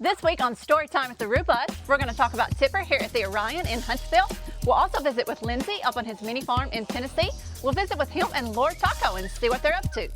This week on Storytime at the Rubus, we're going to talk about Tipper here at the Orion in Huntsville. We'll also visit with Lindsey up on his mini farm in Tennessee. We'll visit with him and Lord Taco and see what they're up to.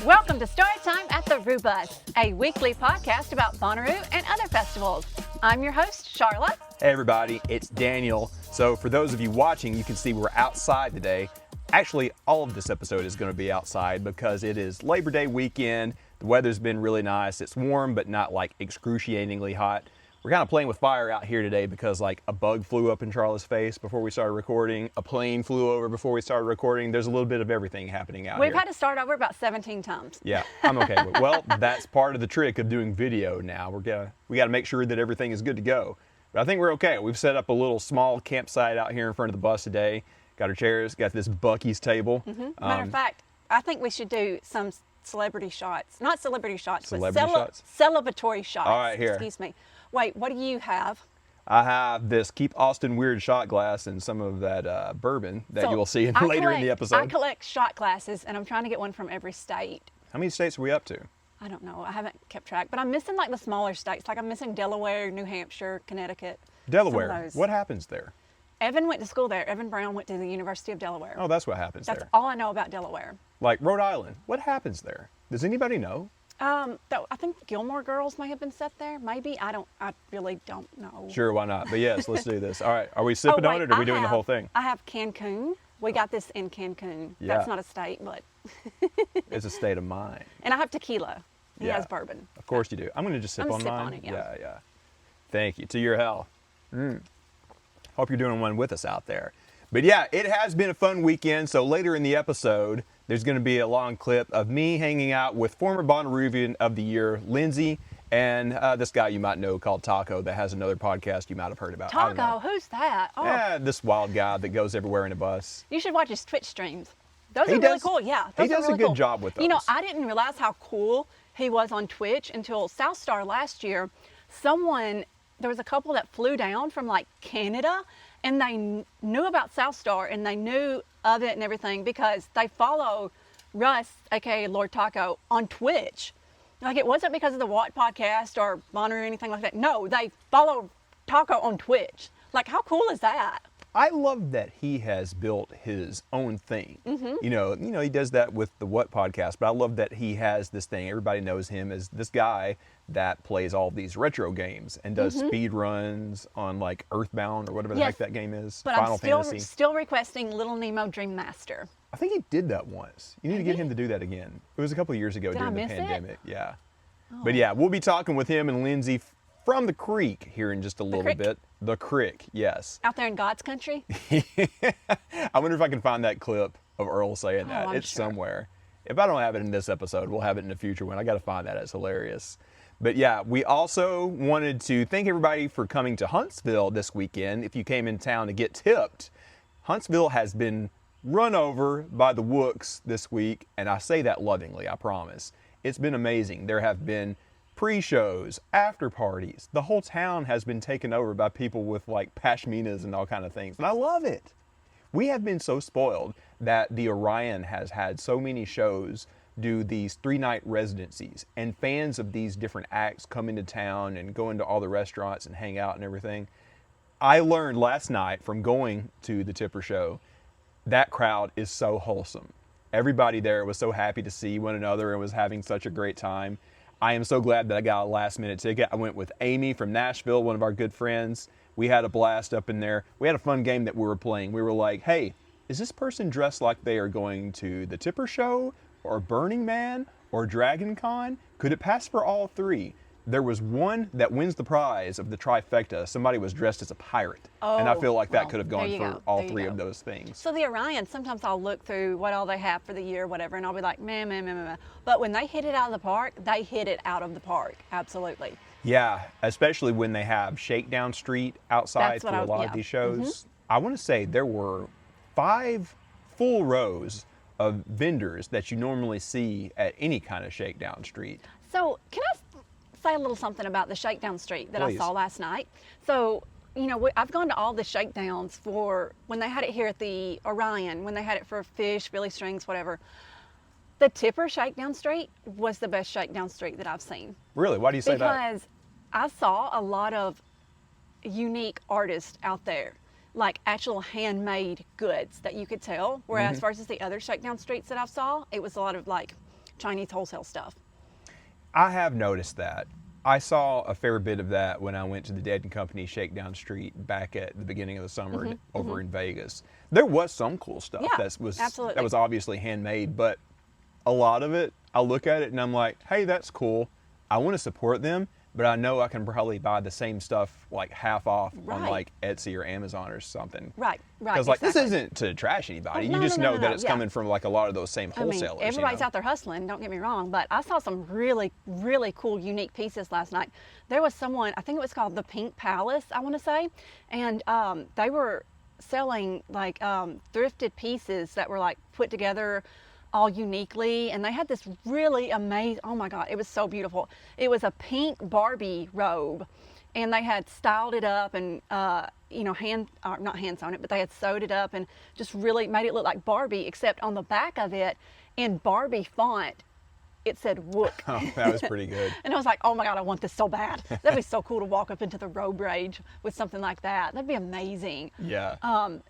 Welcome to Storytime at the Rubus, a weekly podcast about Bonnaroo and other festivals. I'm your host, Sharla. Hey everybody, it's Daniel. So for those of you watching, you can see we're outside today. Actually, all of this episode is going to be outside because it is Labor Day weekend. The weather's been really nice. It's warm, but not like excruciatingly hot. We're kind of playing with fire out here today because like a bug flew up in Charlotte's face before we started recording. A plane flew over before we started recording. There's a little bit of everything happening out here. We've had to start over about 17 times. Yeah, I'm okay with it. Well, that's part of the trick of doing video now. We got to make sure that everything is good to go. But I think we're okay. We've set up a little small campsite out here in front of the bus today. Got our chairs, got this Buc-ee's table. Matter of fact, I think we should do some celebrity shots. Not celebrity shots, Celebrity but shots? celebratory shots. All right, here. Excuse me. Wait, what do you have? I have this Keep Austin Weird shot glass and some of that bourbon that you will see later in the episode. I collect shot glasses, and I'm trying to get one from every state. How many states are we up to? I don't know. I haven't kept track, but I'm missing like the smaller states. Like I'm missing Delaware, New Hampshire, Connecticut. Delaware. Some of those. What happens there? Evan went to school there. Evan Brown went to the University of Delaware. Oh, that's what happens That's there. all I know about Delaware. Like Rhode Island. What happens there? Does anybody know? Though I think Gilmore Girls may have been set there. Maybe. I really don't know. Sure, why not? But yes, let's do this. All right, are we sipping on it or are we doing the whole thing? I have Cancun. We got this in Cancun. Yeah. That's not a state, but. It's a state of mind. And I have tequila. He Yeah. has bourbon. Of course you do. I'm going to just sip on mine. On it, yeah. Yeah. Thank you. To your health. Hope you're doing one with us out there. But yeah, it has been a fun weekend. So later in the episode, there's going to be a long clip of me hanging out with former Bonnaroovian of the Year, Lindsey, and this guy you might know called Taco that has another podcast you might have heard about. I don't know. Taco, who's that? Oh, Yeah, this wild guy that goes everywhere in a bus. you should watch his Twitch streams. Those He are really does- cool. Yeah, he those are does a really good cool. job with You know, those. I didn't realize how cool he was on Twitch until South Star last year. There was a couple that flew down from like Canada, and they knew about South Star and they knew of it and everything because they follow Russ, aka Lord Taco, on Twitch. Like it wasn't because of the Watt podcast or Bonnaroo or anything like that. No, they follow Taco on Twitch. Like how cool is that? I love that he has built his own thing. You know, he does that with the What podcast, but I love that he has this thing. Everybody knows him as this guy that plays all these retro games and does speed runs on like Earthbound or whatever the heck that game is. But Final I'm Fantasy. still requesting Little Nemo Dream Master. I think he did that once. You need to get him to do that again. It was a couple of years ago during the miss it? pandemic. Yeah. But yeah, we'll be talking with him and Lindsey from the creek here in just a little creek? bit. The creek, yes. Out there in God's country? I wonder if I can find that clip of Earl saying that. I'm It's sure. somewhere. If I don't have it in this episode, we'll have it in a future one. I got to find that. It's hilarious. But yeah, we also wanted to thank everybody for coming to Huntsville this weekend. If you came in town to get tipped, Huntsville has been run over by the Wooks this week, and I say that lovingly, I promise. It's been amazing. There have been pre-shows, after parties. The whole town has been taken over by people with like pashminas and all kind of things, and I love it. We have been so spoiled that the Orion has had so many shows do these 3-night residencies, and fans of these different acts come into town and go into all the restaurants and hang out and everything. I learned last night from going to the Tipper show, that crowd is so wholesome. Everybody there was so happy to see one another and was having such a great time. I am so glad that I got a last minute ticket. I went with Amy from Nashville, one of our good friends. We had a blast up in there. We had a fun game that we were playing. We were like, hey, is this person dressed like they are going to the Tipper show or Burning Man or Dragon Con? Could it pass for all three? There was one that wins the prize of the trifecta. Somebody was dressed as a pirate. And I feel like that could have there gone you for go. all There you three go. of those things. So the Orion, sometimes I'll look through what all they have for the year, whatever, and I'll be like, man. But when they hit it out of the park, they hit it out of the park. Absolutely. Yeah, especially when they have Shakedown Street outside That's for what a lot of these shows. I want to say there were 5 full rows of vendors that you normally see at any kind of Shakedown Street. So can I say a little something about the Shakedown Street that Please. I saw last night? So, you know, I've gone to all the shakedowns for when they had it here at the Orion, when they had it for Fish, Billy Strings, whatever. The Tipper Shakedown Street was the best shakedown street that I've seen. Really? Why do you say that? Because I saw a lot of unique artists out there, like actual handmade goods that you could tell. Whereas versus the other shakedown streets that I saw, it was a lot of like Chinese wholesale stuff. I have noticed that. I saw a fair bit of that when I went to the Dead & Company Shakedown Street back at the beginning of the summer over in Vegas. There was some cool stuff that was obviously handmade, but a lot of it, I look at it and I'm like, hey, that's cool. I want to support them, but I know I can probably buy the same stuff like half off on like Etsy or Amazon or something. Right. Because like this isn't to trash anybody. You just know that it's coming from like a lot of those same wholesalers. I mean, everybody's out there hustling, don't get me wrong, but I saw some really, really cool, unique pieces last night. There was someone, I think it was called the Pink Palace, I want to say, and they were selling like thrifted pieces that were like put together all uniquely, and they had this really amazing, oh my God, it was so beautiful. It was a pink Barbie robe, and they had styled it up and you know, not hand sewn it, but they had sewed it up and just really made it look like Barbie, except on the back of it in Barbie font it said "Wook." Oh, that was pretty good. And I was like, oh my God, I want this so bad. That'd be so cool to walk up into the robe range with something like that. That'd be amazing. Yeah.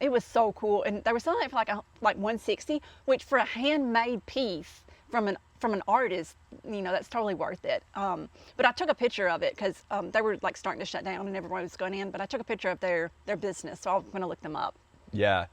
It was so cool, and they were selling it for like $160, which for a handmade piece from an artist, you know, that's totally worth it. But I took a picture of it because they were like starting to shut down and everyone was going in. But I took a picture of their business, so I'm going to look them up. Yeah.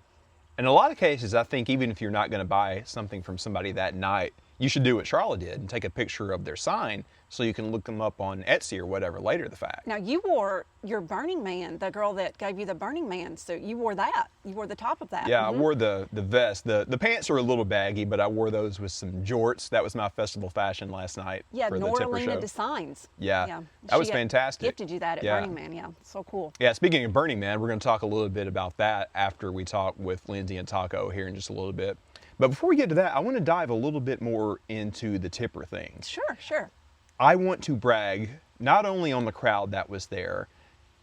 In a lot of cases, I think even if you're not going to buy something from somebody that night, you should do what Sharla did and take a picture of their sign so you can look them up on Etsy or whatever later the fact. Now, you wore your Burning Man, the girl that gave you the Burning Man suit. You wore that. You wore the top of that. Yeah, I wore the vest. The pants are a little baggy, but I wore those with some jorts. That was my festival fashion last night for the Tipper show. Designs. Yeah, that was fantastic. Gifted you that at Burning Man, yeah. So cool. Yeah, speaking of Burning Man, we're going to talk a little bit about that after we talk with Lindsey and Taco here in just a little bit. But before we get to that, I want to dive a little bit more into the Tipper thing. Sure. I want to brag not only on the crowd that was there,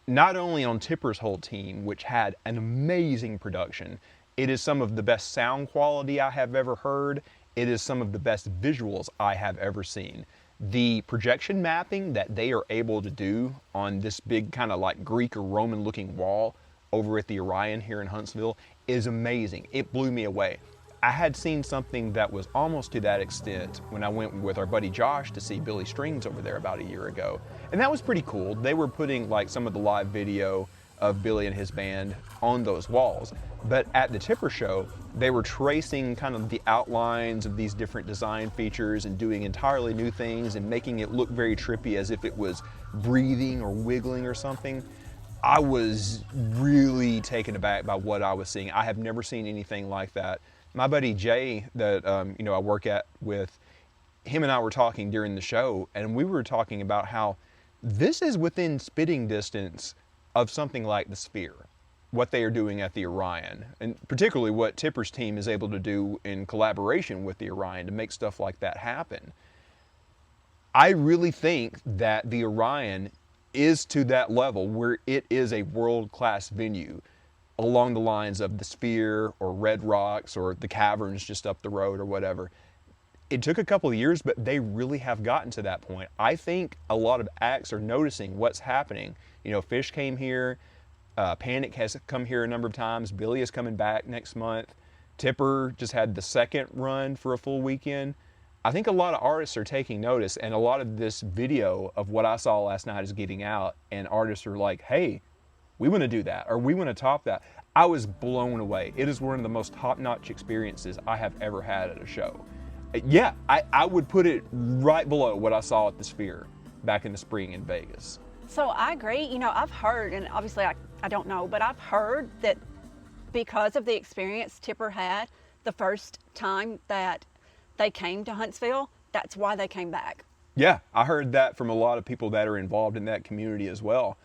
not only on Tipper's whole team, which had an amazing production. It is some of the best sound quality I have ever heard. It is some of the best visuals I have ever seen. The projection mapping that they are able to do on this big kind of like Greek or Roman looking wall over at the Orion here in Huntsville is amazing. It blew me away. I had seen something that was almost to that extent when I went with our buddy Josh to see Billy Strings over there about a year ago. And that was pretty cool. They were putting like some of the live video of Billy and his band on those walls. But at the Tipper show, they were tracing kind of the outlines of these different design features and doing entirely new things and making it look very trippy as if it was breathing or wiggling or something. I was really taken aback by what I was seeing. I have never seen anything like that. My buddy Jay that I work with, him and I were talking during the show, and we were talking about how this is within spitting distance of something like the Sphere, what they are doing at the Orion, and particularly what Tipper's team is able to do in collaboration with the Orion to make stuff like that happen. I really think that the Orion is to that level where it is a world-class venue, along the lines of the Sphere or Red Rocks or the Caverns just up the road or whatever. It took a couple of years, but they really have gotten to that point. I think a lot of acts are noticing what's happening. You know, Fish came here, Panic has come here a number of times, Billy is coming back next month, Tipper just had the second run for a full weekend. I think a lot of artists are taking notice, and a lot of this video of what I saw last night is getting out, and artists are like, hey, we want to do that, or we want to top that. I was blown away. It is one of the most top-notch experiences I have ever had at a show. Yeah, I would put it right below what I saw at the Sphere back in the spring in Vegas. So I agree. You know, I've heard, and obviously I don't know, but I've heard that because of the experience Tipper had the first time that they came to Huntsville, that's why they came back. Yeah, I heard that from a lot of people that are involved in that community as well.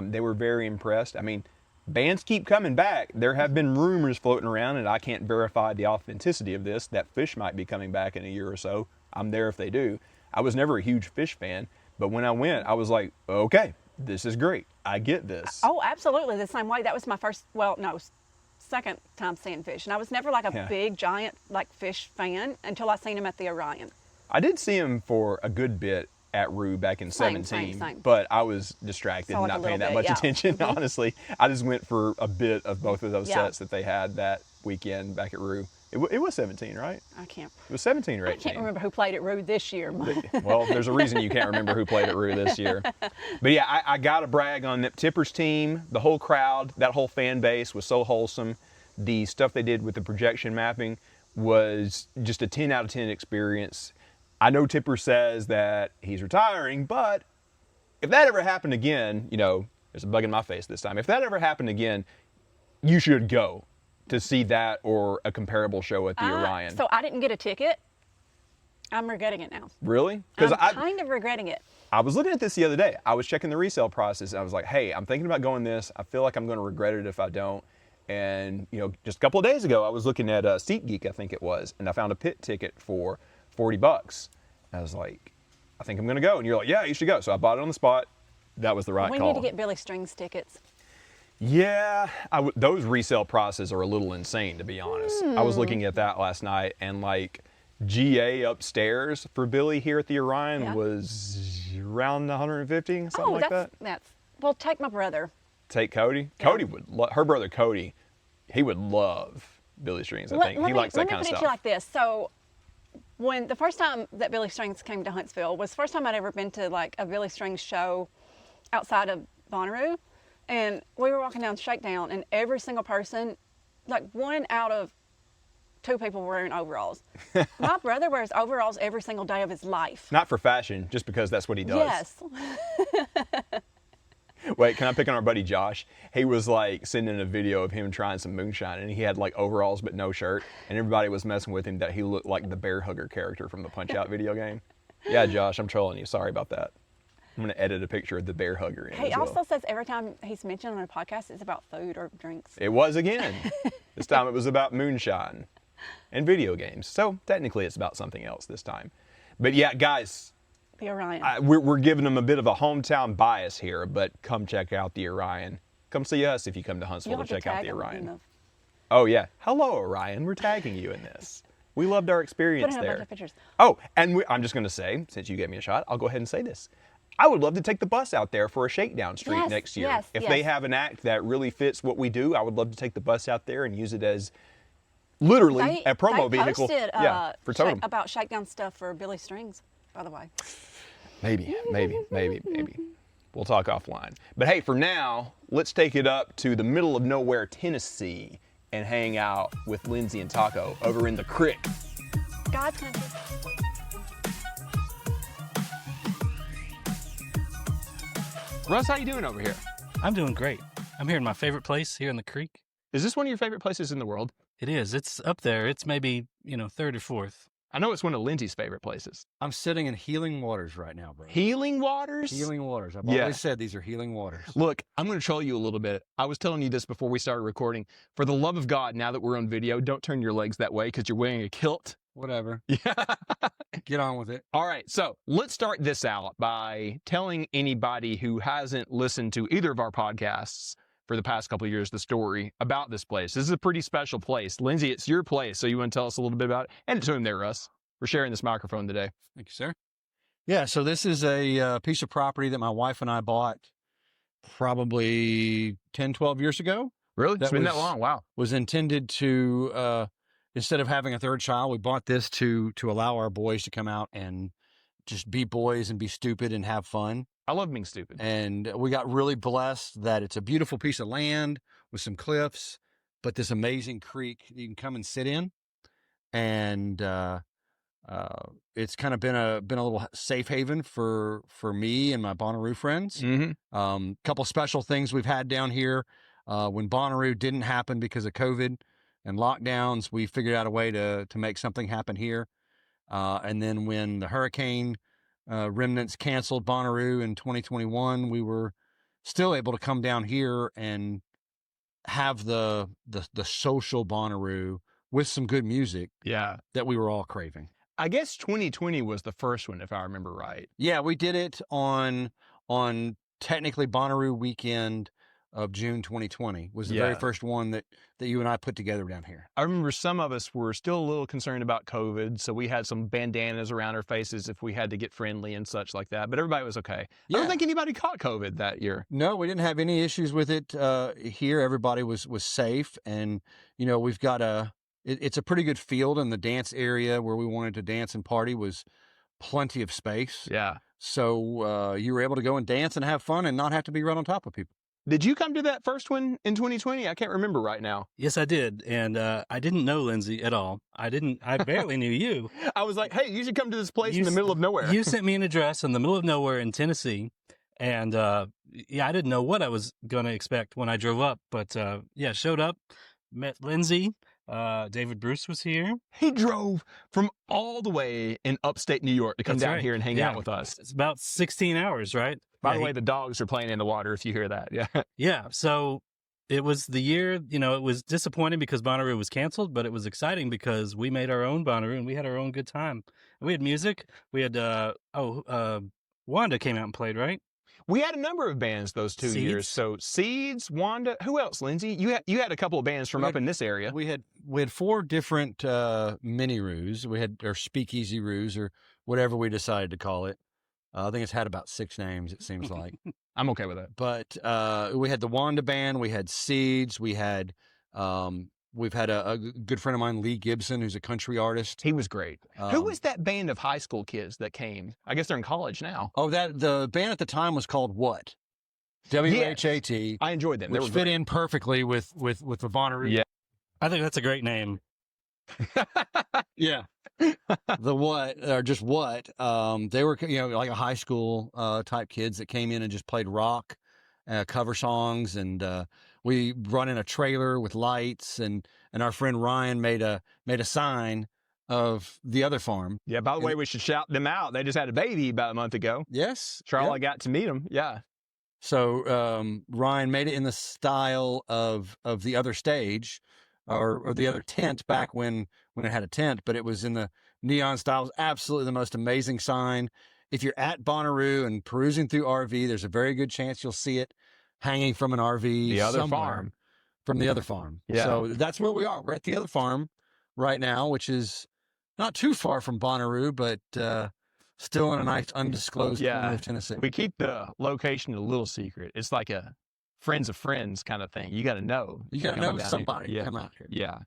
They were very impressed. I mean, bands keep coming back. There have been rumors floating around, and I can't verify the authenticity of this, that Fish might be coming back in a year or so. I'm there if they do. I was never a huge Fish fan, but when I went, I was like, okay, this is great. I get this. Oh, absolutely. The same way. That was my first, well, no, second time seeing fish. And I was never like a big, giant, like fish fan until I seen him at the Orion. I did see him for a good bit at Rue back in 17, but I was distracted and not paying that much attention, honestly. I just went for a bit of both of those sets that they had that weekend back at Rue. It was 17, right? It was 17 or 18. I can't remember who played at Rue this year. Well, there's a reason you can't remember who played at Rue this year. But yeah, I got to brag on Nip Tipper's team. The whole crowd, that whole fan base was so wholesome. The stuff they did with the projection mapping was just a 10 out of 10 experience. I know Tipper says that he's retiring, but if that ever happened again, you know, there's a bug in my face this time. If that ever happened again, you should go to see that or a comparable show at the Orion. So I didn't get a ticket. I'm regretting it now. Really? I'm kind of regretting it. I was looking at this the other day. I was checking the resale process. And I was like, hey, I'm thinking about going this. I feel like I'm going to regret it if I don't. And, you know, just a couple of days ago, I was looking at SeatGeek, I think it was, and I found a pit ticket for $40. I was like, I think I'm going to go. And you're like, yeah, you should go. So I bought it on the spot. That was the right call. We need to get Billy Strings tickets. Yeah, those resale prices are a little insane, to be honest. I was looking at that last night, and like GA upstairs for Billy here at the Orion was around 150, something like that. Well, take my brother. Take Cody? Yeah. Cody would, her brother Cody, he would love Billy Strings, I think. He likes that kind of stuff. Let me put it to you like this. So when the first time that Billy Strings came to Huntsville was the first time I'd ever been to like a Billy Strings show outside of Bonnaroo. And we were walking down Shakedown, and every single person, like 1 out of 2 people were wearing overalls. My brother wears overalls every single day of his life. Not for fashion, just because that's what he does. Yes. Wait, can I pick on our buddy Josh? He was like sending a video of him trying some moonshine, and he had like overalls but no shirt, and everybody was messing with him that he looked like the bear hugger character from the Punch-Out video game. Yeah, Josh, I'm trolling you. Sorry about that. I'm going to edit a picture of the bear hugger in. He also says every time he's mentioned on a podcast, it's about food or drinks. It was again. This time it was about moonshine and video games. So technically it's about something else this time. But yeah, guys. The Orion. We're giving them a bit of a hometown bias here, but come check out the Orion. Come see us if you come to Huntsville to check out the Orion. Oh yeah. Hello, Orion. We're tagging you in this. We loved our experience there. Put in a bunch of pictures. Oh, and I'm just going to say, since you gave me a shot, I'll go ahead and say this. I would love to take the bus out there for a shakedown street next year. If they have an act that really fits what we do, I would love to take the bus out there and use it as literally a promo vehicle. For Totem. About shakedown stuff for Billy Strings, by the way. Maybe. We'll talk offline. But hey, for now, let's take it up to the middle of nowhere, Tennessee, and hang out with Lindsey and Taco over in the crick. God's country. Russ, how you doing over here? I'm doing great. I'm here in my favorite place here in the creek. Is this one of your favorite places in the world? It is. It's up there. It's maybe, third or fourth. I know it's one of Lindsey's favorite places. I'm sitting in healing waters right now, bro. Healing waters? Healing waters. I've always said these are healing waters. Look, I'm going to troll you a little bit. I was telling you this before we started recording. For the love of God, now that we're on video, don't turn your legs that way because you're wearing a kilt. Whatever. Yeah. Get on with it. All right. So let's start this out by telling anybody who hasn't listened to either of our podcasts for the past couple of years the story about this place. This is a pretty special place. Lindsey, it's your place. So you want to tell us a little bit about it? And to him there, Russ. We're sharing this microphone today. Thank you, sir. Yeah. So this is a piece of property that my wife and I bought probably 10, 12 years ago. Really? It's been that long. Wow. Was intended to, instead of having a third child, we bought this to allow our boys to come out and just be boys and be stupid and have fun. I love being stupid. And we got really blessed that it's a beautiful piece of land with some cliffs, but this amazing creek that you can come and sit in. And it's kind of been a little safe haven for me and my Bonnaroo friends. Mm-hmm. Couple special things we've had down here. When Bonnaroo didn't happen because of COVID and lockdowns, we figured out a way to make something happen here. And then when the hurricane remnants canceled Bonnaroo in 2021, we were still able to come down here and have the social Bonnaroo with some good music. Yeah, that we were all craving. I guess 2020 was the first one, if I remember right. Yeah, we did it on technically Bonnaroo weekend of June 2020 was the Yeah. very first one that you and I put together down here. I remember some of us were still a little concerned about COVID, so we had some bandanas around our faces if we had to get friendly and such like that. But everybody was okay. I Yeah. don't think anybody caught COVID that year. No, we didn't have any issues with it here. Everybody was safe, and we've got it's a pretty good field in the dance area where we wanted to dance and party. Was plenty of space. Yeah. So you were able to go and dance and have fun and not have to be right on top of people. Did you come to that first one in 2020? I can't remember right now. Yes, I did. And I didn't know Lindsey at all. I barely knew you. I was like, hey, you should come to this place You in the s- middle of nowhere. You sent me an address in the middle of nowhere in Tennessee. And I didn't know what I was going to expect when I drove up. But showed up, met Lindsey. David Bruce was here. He drove from all the way in upstate New York to come That's down right. here and hang Yeah. out with us. It's about 16 hours, right? By Yeah, the way, the dogs are playing in the water if you hear that. Yeah. Yeah. So it was the year, it was disappointing because Bonnaroo was canceled, but it was exciting because we made our own Bonnaroo and we had our own good time. And we had music. We had, Wanda came out and played, right? We had a number of bands those 2 years. Seeds? So Seeds, Wanda, who else, Lindsey? You had a couple of bands from We up had- in this area. We had 4 different mini roos. We had our speakeasy roos or whatever we decided to call it. I think it's had about 6 names, it seems like. I'm okay with that. But we had the Wanda band, we had Seeds, we've had a good friend of mine, Lee Gibson, who's a country artist. He was great. Who Um, was that band of high school kids that came? I guess they're in college now. Oh, the band at the time was called What? WHAT, I enjoyed them. They which were fit great. in perfectly with the Bonnaroo. Yeah. I think that's a great name. Yeah. The What, or just What, they were, like a high school type kids that came in and just played rock, cover songs, and we run in a trailer with lights, and our friend Ryan made a sign of the other farm. Yeah, by the way, we should shout them out. They just had a baby about a month ago. Yes. Sharla got to meet them. Yeah. So Ryan made it in the style of the other stage or the other tent back when it had a tent, but it was in the neon style. It was absolutely the most amazing sign. If you're at Bonnaroo and perusing through RV, there's a very good chance you'll see it hanging from an RV The other somewhere farm. from the other farm. Yeah. So that's where we are. We're at the other farm right now, which is not too far from Bonnaroo, but still in a nice undisclosed corner of Tennessee. We keep the location a little secret. It's like a friends of friends kind of thing. You got to know. You got to Come know down somebody here. to come out here. Yeah.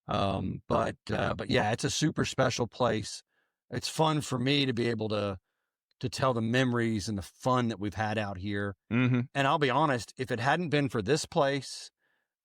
But yeah, it's a super special place. It's fun for me to be able to tell the memories and the fun that we've had out here. Mm-hmm. And I'll be honest, if it hadn't been for this place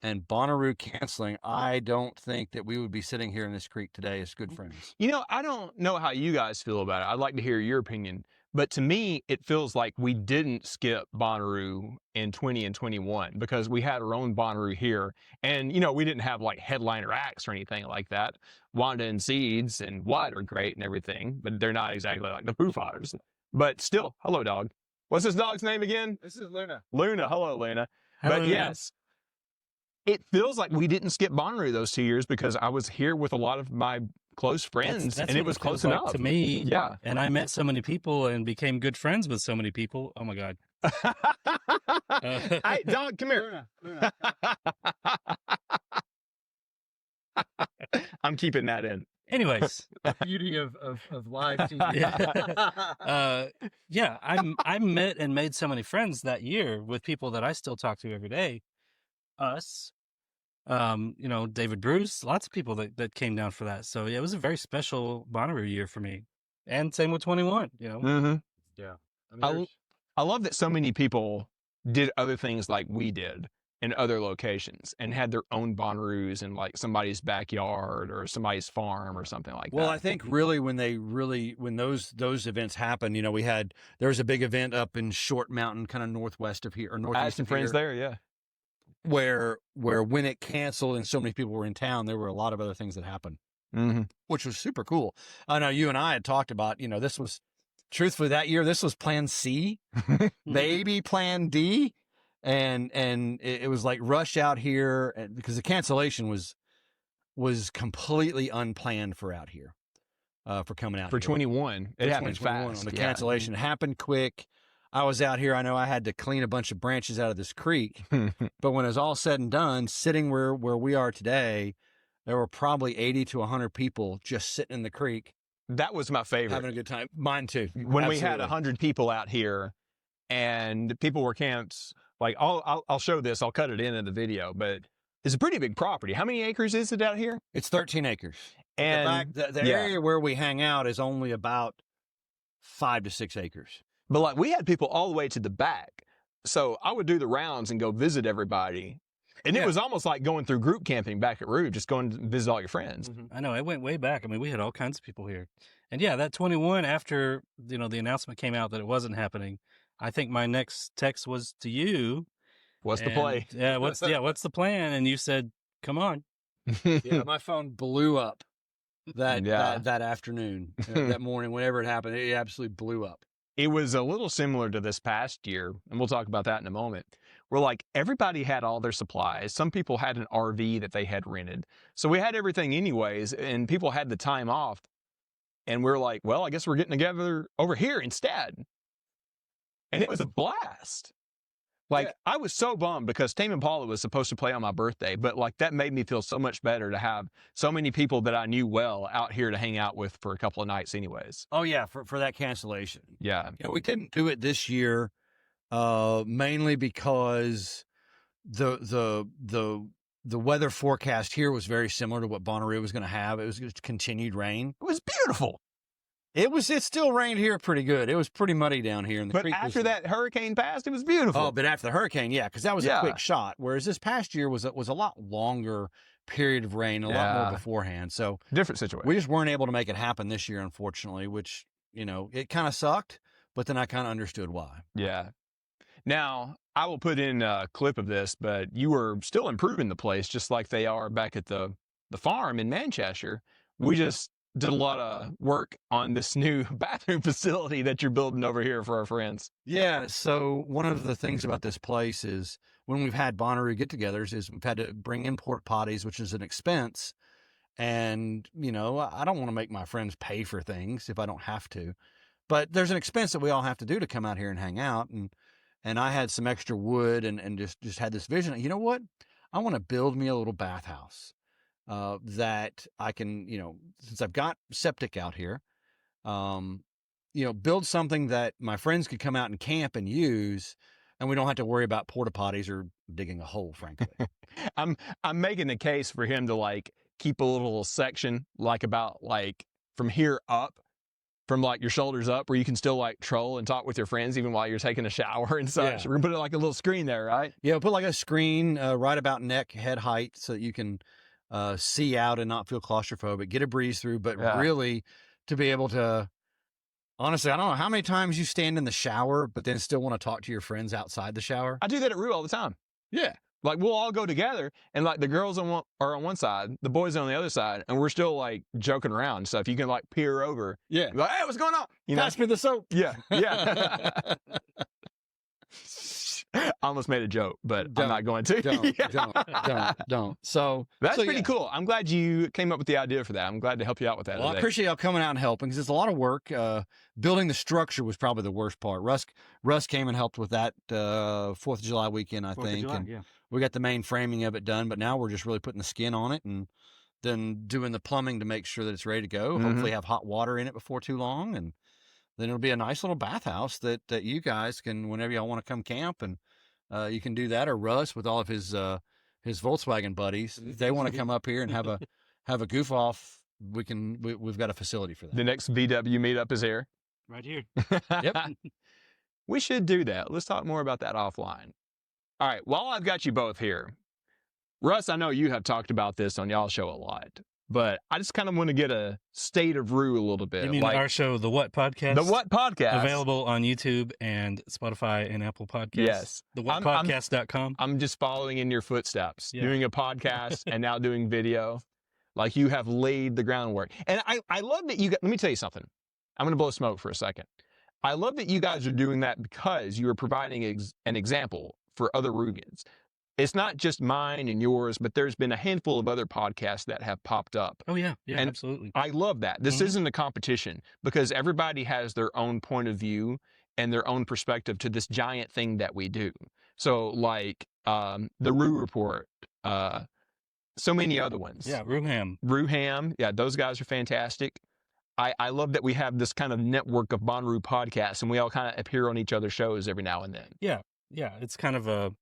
and Bonnaroo canceling, I don't think that we would be sitting here in this creek today as good friends. I don't know how you guys feel about it. I'd like to hear your opinion. But to me, it feels like we didn't skip Bonnaroo in 20 and 21 because we had our own Bonnaroo here. And, we didn't have like headliner acts or anything like that. Wanda and Seeds and What are great and everything, but they're not exactly like the Foo Fighters. But still, hello, dog. What's this dog's name again? This is Luna. Luna. Hello, Luna. Hello, But Luna. yes, it feels like we didn't skip Bonnaroo those 2 years because I was here with a lot of my close friends That's and it what was feels close like enough to me. Yeah. And I met so many people and became good friends with so many people. Oh my God. Hey, dog, come here. Luna. I'm keeping that in. Anyways, The beauty of live TV. yeah, I met and made so many friends that year with people that I still talk to every day. Us, David Bruce, lots of people that came down for that. So yeah, it was a very special Bonnaroo year for me. And same with 21, Mm-hmm. Yeah. I love that so many people did other things like we did in other locations and had their own Bonnaroos in like somebody's backyard or somebody's farm or something like Well, that. I think really when those events happened, there was a big event up in Short Mountain, kind of northwest of here or I had northeast some of friends here, there, yeah. where when it canceled and so many people were in town, there were a lot of other things that happened, Mm-hmm. which was super cool. I know you and I had talked about, this was truthfully that year, this was plan C, maybe plan D. And it was like rush out here because the cancellation was completely unplanned for out here, for coming out For here. 21, it For happened 2021, fast. The yeah. cancellation happened quick. I was out here. I know I had to clean a bunch of branches out of this creek, but when it was all said and done, sitting where we are today, there were probably 80 to 100 people just sitting in the creek. That was my favorite. Having a good time. Mine too. When we had Absolutely. 100 people out here and people were camped, like I'll show this, I'll cut it in the video, but it's a pretty big property. How many acres is it out here? It's 13 acres. And the area where we hang out is only about 5 to 6 acres. But like we had people all the way to the back. So I would do the rounds and go visit everybody. And it was almost like going through group camping back at Rue, just going to visit all your friends. I know, it went way back. I mean, we had all kinds of people here. And yeah, that 21, after, the announcement came out that it wasn't happening, I think my next text was to you. What's the play? Yeah, what's the plan? And you said, come on. Yeah, my phone blew up that afternoon, that morning, whenever it happened. It absolutely blew up. It was a little similar to this past year, and we'll talk about that in a moment, where like everybody had all their supplies. Some people had an RV that they had rented. So we had everything anyways, and people had the time off. And we're like, well, I guess we're getting together over here instead. And it was a blast. Like, I was so bummed because Tame Impala was supposed to play on my birthday, but like that made me feel so much better to have so many people that I knew well out here to hang out with for a couple of nights anyways. Oh yeah, for that cancellation. Yeah. We didn't do it this year, mainly because the weather forecast here was very similar to what Bonnaroo was going to have. It was just continued rain. It was beautiful. It still rained here pretty good. It was pretty muddy down here. And the But creek after that hurricane passed, it was beautiful. Oh, but after the hurricane, yeah, because that was a quick shot. Whereas this past year was a lot longer period of rain, a lot more beforehand. So different situation. We just weren't able to make it happen this year, unfortunately, which, it kind of sucked, but then I kind of understood why. Yeah. Now, I will put in a clip of this, but you were still improving the place just like they are back at the farm in Manchester. We just did a lot of work on this new bathroom facility that you're building over here for our friends. Yeah. So one of the things about this place is when we've had Bonnaroo get-togethers is we've had to bring in porta potties, which is an expense. And, I don't want to make my friends pay for things if I don't have to. But there's an expense that we all have to do to come out here and hang out. And I had some extra wood and just had this vision. You know what? I want to build me a little bathhouse. That I can, since I've got septic out here, build something that my friends could come out and camp and use, and we don't have to worry about porta potties or digging a hole, frankly. I'm making the case for him to like keep a little section about from here up, from like your shoulders up, where you can still like troll and talk with your friends even while you're taking a shower and such. Yeah. We're gonna put like a little screen there, right? Yeah, put like a screen right about head height so that you can see out and not feel claustrophobic, get a breeze through, but really to be able to, honestly, I don't know how many times you stand in the shower, but then still want to talk to your friends outside the shower. I do that at Rue all the time. Yeah. Like we'll all go together and like the girls are on one side, the boys are on the other side, and we're still like joking around and stuff. You can like peer over. Yeah. Like, hey, what's going on? Pass me the soap. Yeah. Yeah. I almost made a joke, but I'm not going to. Don't. So that's pretty cool. I'm glad you came up with the idea for that. I'm glad to help you out with that. Well, I appreciate y'all coming out and helping because it's a lot of work. Building the structure was probably the worst part. Russ came and helped with that 4th of July weekend, I think. And we got the main framing of it done, but now we're just really putting the skin on it and then doing the plumbing to make sure that it's ready to go. Mm-hmm. Hopefully have hot water in it before too long. And then it'll be a nice little bathhouse that you guys can, whenever y'all want to come camp, and you can do that, or Russ with all of his Volkswagen buddies. If they want to come up here and have a goof off, we've got a facility for that. The next VW meetup is here. Right here. Yep. We should do that. Let's talk more about that offline. All right. While I've got you both here, Russ, I know you have talked about this on y'all's show a lot, but I just kind of want to get a state of Rue a little bit. You mean our show, The What Podcast? The What Podcast. Available on YouTube and Spotify and Apple Podcasts. Yes. TheWhatPodcast.com. I'm just following in your footsteps, doing a podcast and now doing video. Like you have laid the groundwork. And I love that let me tell you something. I'm going to blow smoke for a second. I love that you guys are doing that because you are providing an example for other Ruvians. It's not just mine and yours, but there's been a handful of other podcasts that have popped up. Oh, yeah. Yeah, and absolutely. I love that. This isn't a competition because everybody has their own point of view and their own perspective to this giant thing that we do. So like the Rue Report, so many other ones. Yeah, Ruham. Ruham, yeah, those guys are fantastic. I love that we have this kind of network of Bonnaroo podcasts, and we all kind of appear on each other's shows every now and then. Yeah, it's kind of a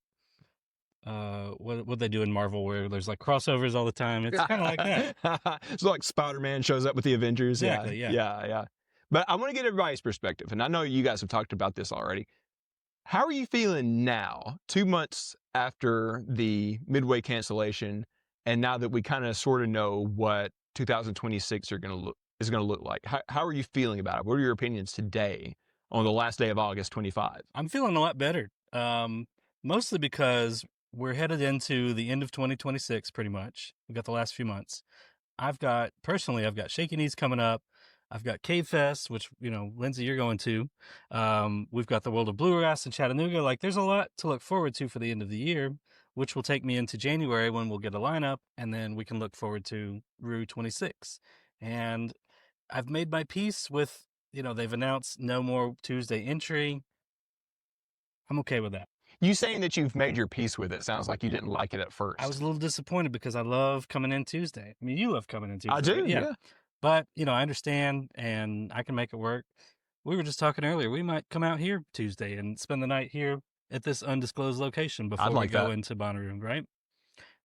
what they do in Marvel where there's like crossovers all the time. It's kind of like that. So like Spider-Man shows up with the Avengers. Exactly, Yeah. But I want to get everybody's perspective, and I know you guys have talked about this already. How are you feeling now, 2 months after the Midway cancellation, and now that we kind of sort of know what 2026 is going to look like? How are you feeling about it? What are your opinions today on the last day of August 25? I'm feeling a lot better. Mostly because we're headed into the end of 2026 pretty much. We've got the last few months. I've got Shaky Knees coming up. I've got Cave Fest, which, Lindsey, you're going to. We've got the World of Bluegrass in Chattanooga. Like, there's a lot to look forward to for the end of the year, which will take me into January when we'll get a lineup, and then we can look forward to Rue 26. And I've made my peace with, they've announced no more Tuesday entry. I'm okay with that. You saying that you've made your peace with it sounds like you didn't like it at first. I was a little disappointed because I love coming in Tuesday. I mean, you love coming in Tuesday. I do, yeah. But, I understand, and I can make it work. We were just talking earlier. We might come out here Tuesday and spend the night here at this undisclosed location before we go into Bonnaroo, right?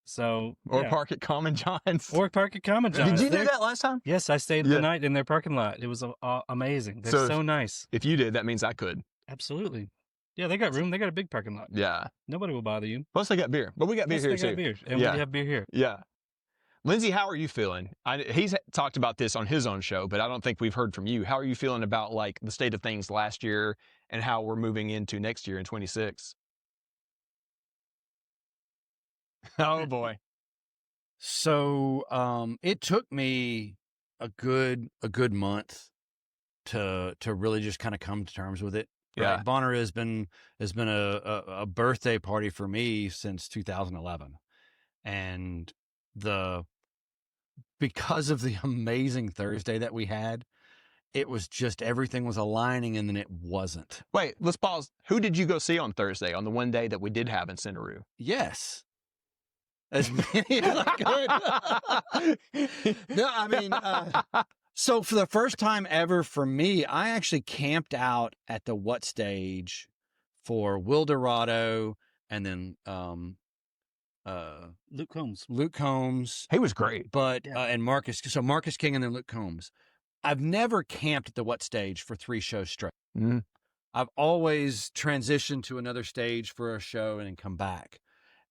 So, or park at Common John's. Or park at Common John's. Did you do that last time? Yes, I stayed the night in their parking lot. It was amazing. They're so nice. If you did, that means I could. Absolutely. Yeah, they got room. They got a big parking lot. Yeah. Nobody will bother you. Plus, they got beer. But we got beer here, too. And we have beer here. Yeah. Lindsey, how are you feeling? He's talked about this on his own show, but I don't think we've heard from you. How are you feeling about, like, the state of things last year and how we're moving into next year in 26? Oh, boy. So it took me a good month to really just kind of come to terms with it. Yeah. Right? Bonnaroo has been a birthday party for me since 2011, and because of the amazing Thursday that we had, it was just everything was aligning, and then it wasn't. Wait, let's pause. Who did you go see on Thursday, on the one day that we did have in Centeroo? Yes. As many as I could. No, I mean, so for the first time ever for me, I actually camped out at the What stage for Will Dorado and then Luke Combs. He was great. But and Marcus King and then Luke Combs. I've never camped at the What stage for 3 shows straight. Mm-hmm. I've always transitioned to another stage for a show and then come back.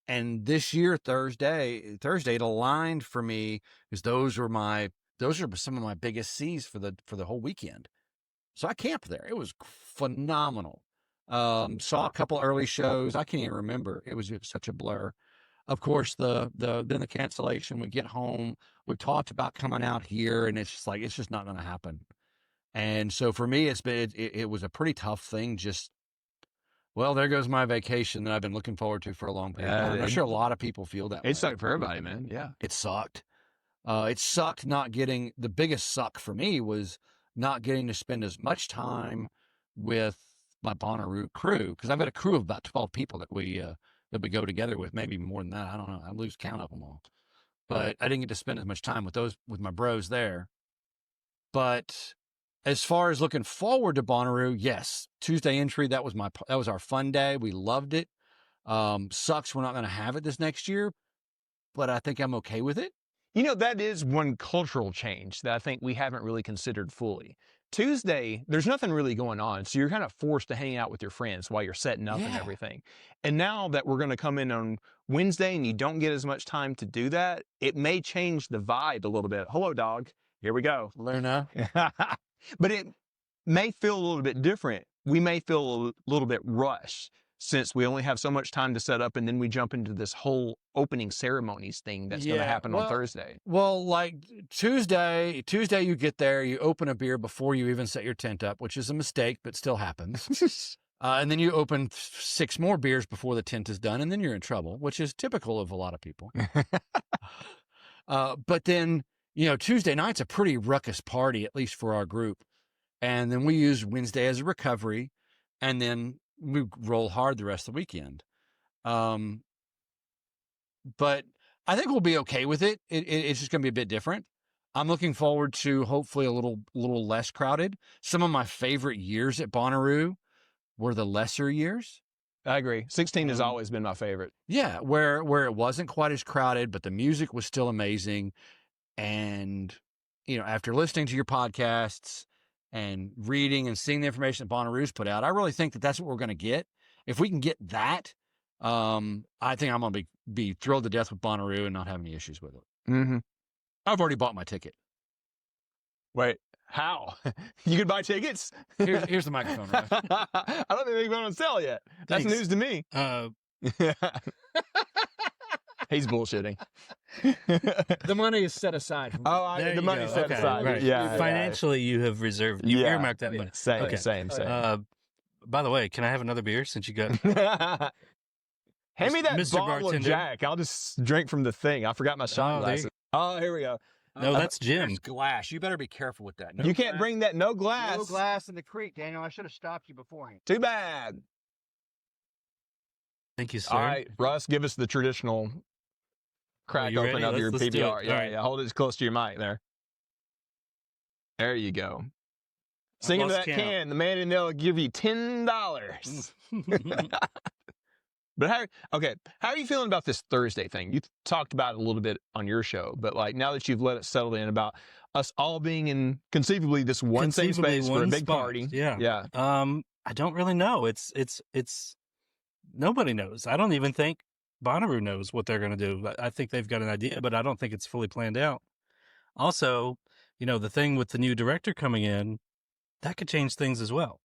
And this year, Thursday, it aligned for me because those are some of my biggest C's for the whole weekend. So I camped there. It was phenomenal. Saw a couple early shows. I can't even remember. It was just such a blur. Of course, then the cancellation. We get home. We talked about coming out here, and it's just not going to happen. And so for me, it was a pretty tough thing. Well, there goes my vacation that I've been looking forward to for a long period of time. I'm sure a lot of people feel that way. It sucked for everybody, man. Yeah. It sucked. It sucked not getting, the biggest suck for me was not getting to spend as much time with my Bonnaroo crew, because I've got a crew of about 12 people that we go together with, maybe more than that. I don't know. I lose count of them all. But I didn't get to spend as much time with my bros there. But as far as looking forward to Bonnaroo, yes, Tuesday entry, that was our fun day. We loved it. Sucks we're not going to have it this next year, but I think I'm okay with it. That is one cultural change that I think we haven't really considered fully. Tuesday, there's nothing really going on, so you're kind of forced to hang out with your friends while you're setting up and everything. And now that we're going to come in on Wednesday and you don't get as much time to do that, it may change the vibe a little bit. Hello, dog. Here we go. Luna. But it may feel a little bit different. We may feel a little bit rushed since we only have so much time to set up, and then we jump into this whole opening ceremonies thing that's going to happen on Thursday. Well, like Tuesday you get there, you open a beer before you even set your tent up, which is a mistake, but still happens. And then you open 6 more beers before the tent is done, and then you're in trouble, which is typical of a lot of people. But then, Tuesday night's a pretty ruckus party, at least for our group. And then we use Wednesday as a recovery. and then we roll hard the rest of the weekend. But I think we'll be okay with it. It's just going to be a bit different. I'm looking forward to hopefully a little less crowded. Some of my favorite years at Bonnaroo were the lesser years. I agree. 16 has always been my favorite. Yeah, where it wasn't quite as crowded, but the music was still amazing. And, after listening to your podcasts and reading and seeing the information that Bonnaroo's put out, I really think that that's what we're going to get. If we can get that, I think I'm going to be thrilled to death with Bonnaroo and not have any issues with it. Mm-hmm. I've already bought my ticket. Wait, how? You could buy tickets? Here's the microphone, Russ. I don't think they've been on sale yet. That's Thanks. news to me. He's bullshitting. The money is set aside. There The you money's go. set Okay, aside. right. Yeah. Financially, you have reserved, you earmarked that money. Same, Okay. same. By the way, can I have another beer since you got? Hand me that Mr. bottle of Bartender. Jack. I'll just drink from the thing. I forgot my shot Oh, there you glasses. Oh, here we go. No, that's Jim. There's glass. You better be careful with that. You can't bring that no glass. No glass in the creek, Daniel. I should have stopped you beforehand. Too bad. Thank you, sir. All right, Russ, give us the traditional crack you open ready? of your Let's do PBR. it. Yeah, All right. yeah. Hold it as close to your mic there. There you go. Sing into lost that count. can. The man in there will give you $10. But how are you feeling about this Thursday thing? You talked about it a little bit on your show, but like now that you've let it settle in about us all being in conceivably this one same Conceivably space for a one big spot. party. Yeah. Yeah. I don't really know. It's nobody knows. I don't even think Bonnaroo knows what they're going to do. I think they've got an idea, but I don't think it's fully planned out. Also, the thing with the new director coming in, that could change things as well.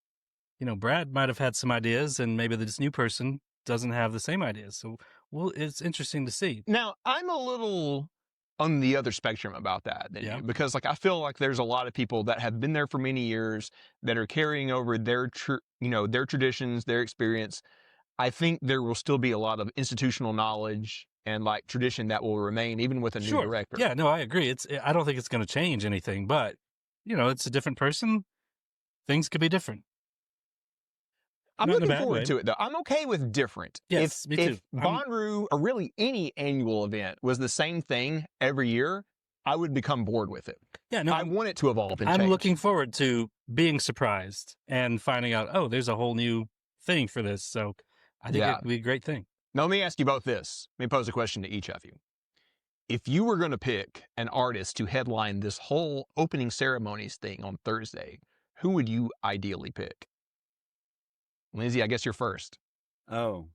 Brad might have had some ideas, and maybe this new person doesn't have the same ideas. So, it's interesting to see. Now, I'm a little on the other spectrum about that than Yeah. you, because like I feel like there's a lot of people that have been there for many years that are carrying over their their traditions, their experience. I think there will still be a lot of institutional knowledge and like tradition that will remain even with a new Sure. director. Yeah, no, I agree. I don't think it's going to change anything, but it's a different person. Things could be different. I'm Not in a looking bad forward way. to it though. I'm okay with different. Yes, me too. If Bonnaroo or really any annual event was the same thing every year, I would become bored with it. Yeah, no, I want it to evolve and I'm change. looking forward to being surprised and finding out, oh, there's a whole new thing for this. So I think Yeah. it'd be a great thing. Now, let me ask you both this. Let me pose a question to each of you. If you were going to pick an artist to headline this whole opening ceremonies thing on Thursday, who would you ideally pick? Lindsay, I guess you're first. Oh.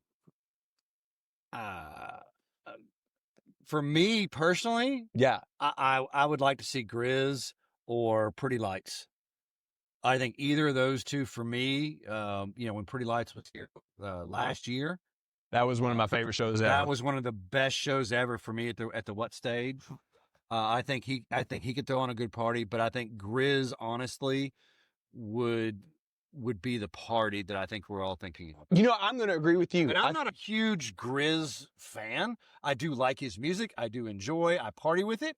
For me personally, Yeah. I would like to see Grizz or Pretty Lights. I think either of those two for me, when Pretty Lights was here last year, That was one of my favorite shows ever. that was one of the best shows ever for me at the What stage. I think he could throw on a good party, but I think Grizz honestly would be the party that I think we're all thinking of. I'm going to agree with you. And I'm not a huge Grizz fan. I do like his music. I do enjoy. I party with it.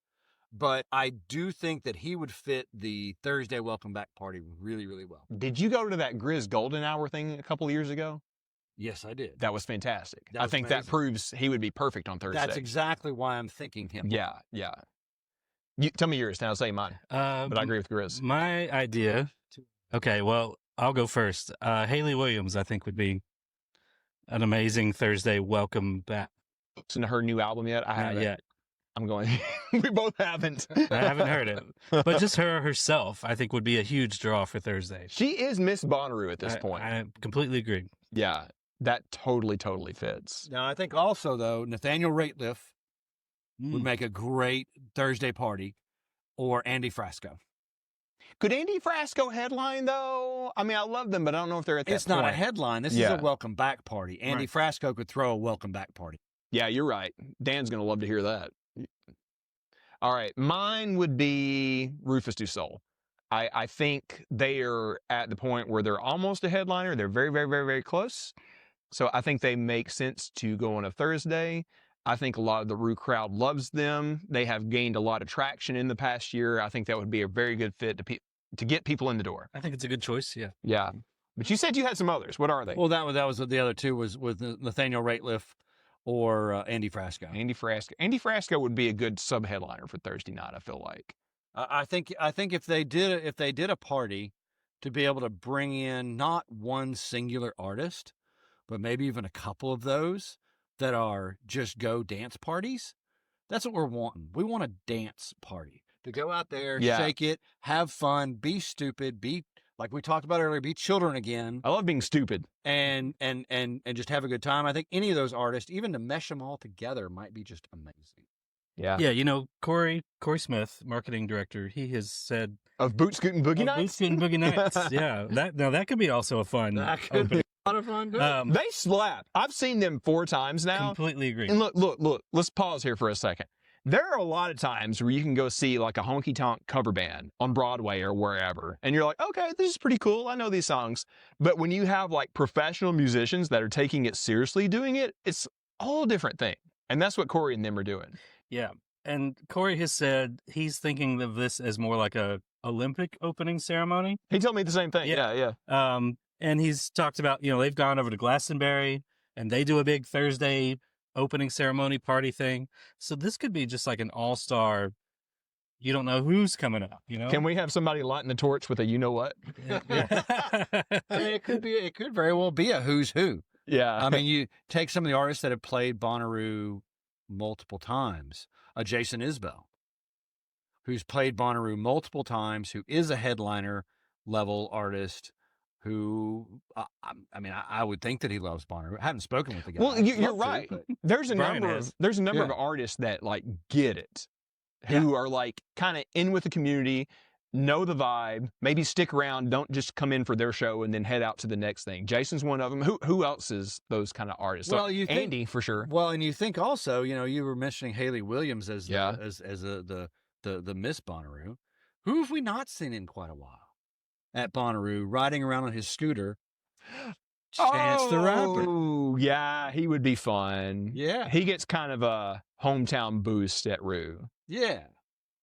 But I do think that he would fit the Thursday welcome back party really, really well. Did you go to that Grizz Golden Hour thing a couple of years ago? Yes, I did. That was fantastic. That I was think that amazing. proves he would be perfect on Thursday. That's exactly why I'm thinking him. Yeah, yeah. You tell me yours, and I'll say mine. But I agree with Grizz. My idea. Okay, well, I'll go first. Haley Williams, I think, would be an amazing Thursday welcome back. Listen to her new album yet? I Not haven't. yet. I'm going. We both haven't. I haven't heard it. But just her herself, I think, would be a huge draw for Thursday. She is Miss Bonnaroo at this point. I completely agree. Yeah, that totally fits. Now, I think also, though, Nathaniel Rateliff would Mm. make a great Thursday party, or Andy Frasco. Could Andy Frasco headline though? I mean, I love them, but I don't know if they're at that It's not a point. headline. This Yeah. is a welcome back party. Andy Right. Frasco could throw a welcome back party. Yeah, you're right. Dan's going to love to hear that. All right, mine would be Rufus Du Sol. I think they are at the point where they're almost a headliner. They're very, very, very, very close. So I think they make sense to go on a Thursday. I think a lot of the Rue crowd loves them. They have gained a lot of traction in the past year. I think that would be a very good fit to get people in the door. I think it's a good choice. Yeah. Yeah. But you said you had some others. What are they? Well, that was the other two was with Nathaniel Rateliff or Andy Frasco. Andy Frasco. Andy Frasco would be a good sub-headliner for Thursday night, I feel like. I think if they did a party to be able to bring in not one singular artist, but maybe even a couple of those that are just go dance parties, that's what we're wanting. We want a dance party to go out there, shake it, have fun, be stupid, be like we talked about earlier, be children again. I love being stupid. And just have a good time. I think any of those artists, even to mesh them all together, might be just amazing. Yeah. Yeah, you know, Corey Smith, marketing director, he has said Of Boot Scootin' Boogie Nights? Boot Scootin' Boogie Nights. Yeah. That could be also a fun. That could be a lot of fun. They slap. I've seen them 4 times now. Completely agree. And look, let's pause here for a second. There are a lot of times where you can go see like a honky-tonk cover band on Broadway or wherever, and you're like, okay, this is pretty cool. I know these songs. But when you have like professional musicians that are taking it seriously doing it, it's a whole different thing. And that's what Corey and them are doing. Yeah. And Corey has said he's thinking of this as more like a Olympic opening ceremony. He told me the same thing. Yeah. And he's talked about, you know, they've gone over to Glastonbury and they do a big Thursday opening ceremony party thing. So this could be just like an all-star, you don't know who's coming up, you know? Can we have somebody lighting the torch with a you know what? I mean, it could very well be a who's who. Yeah. I mean, you take some of the artists that have played Bonnaroo multiple times. Jason Isbell, who's played Bonnaroo multiple times, who is a headliner level artist, who, I would think that he loves Bonnaroo. I haven't spoken with the guy. Well, you're right. There's a Brian number of artists that like get it, who are like kind of in with the community, know the vibe, maybe stick around, don't just come in for their show and then head out to the next thing. Jason's one of them. Who else is those kind of artists? Well, so, Andy for sure. Well, and you think also, you know, you were mentioning Haley Williams as Yeah. the Miss Bonnaroo. Who have we not seen in quite a while at Bonnaroo riding around on his scooter? Chance the Rapper. Oh, yeah, he would be fun. Yeah. He gets kind of a hometown boost at Rue. Yeah.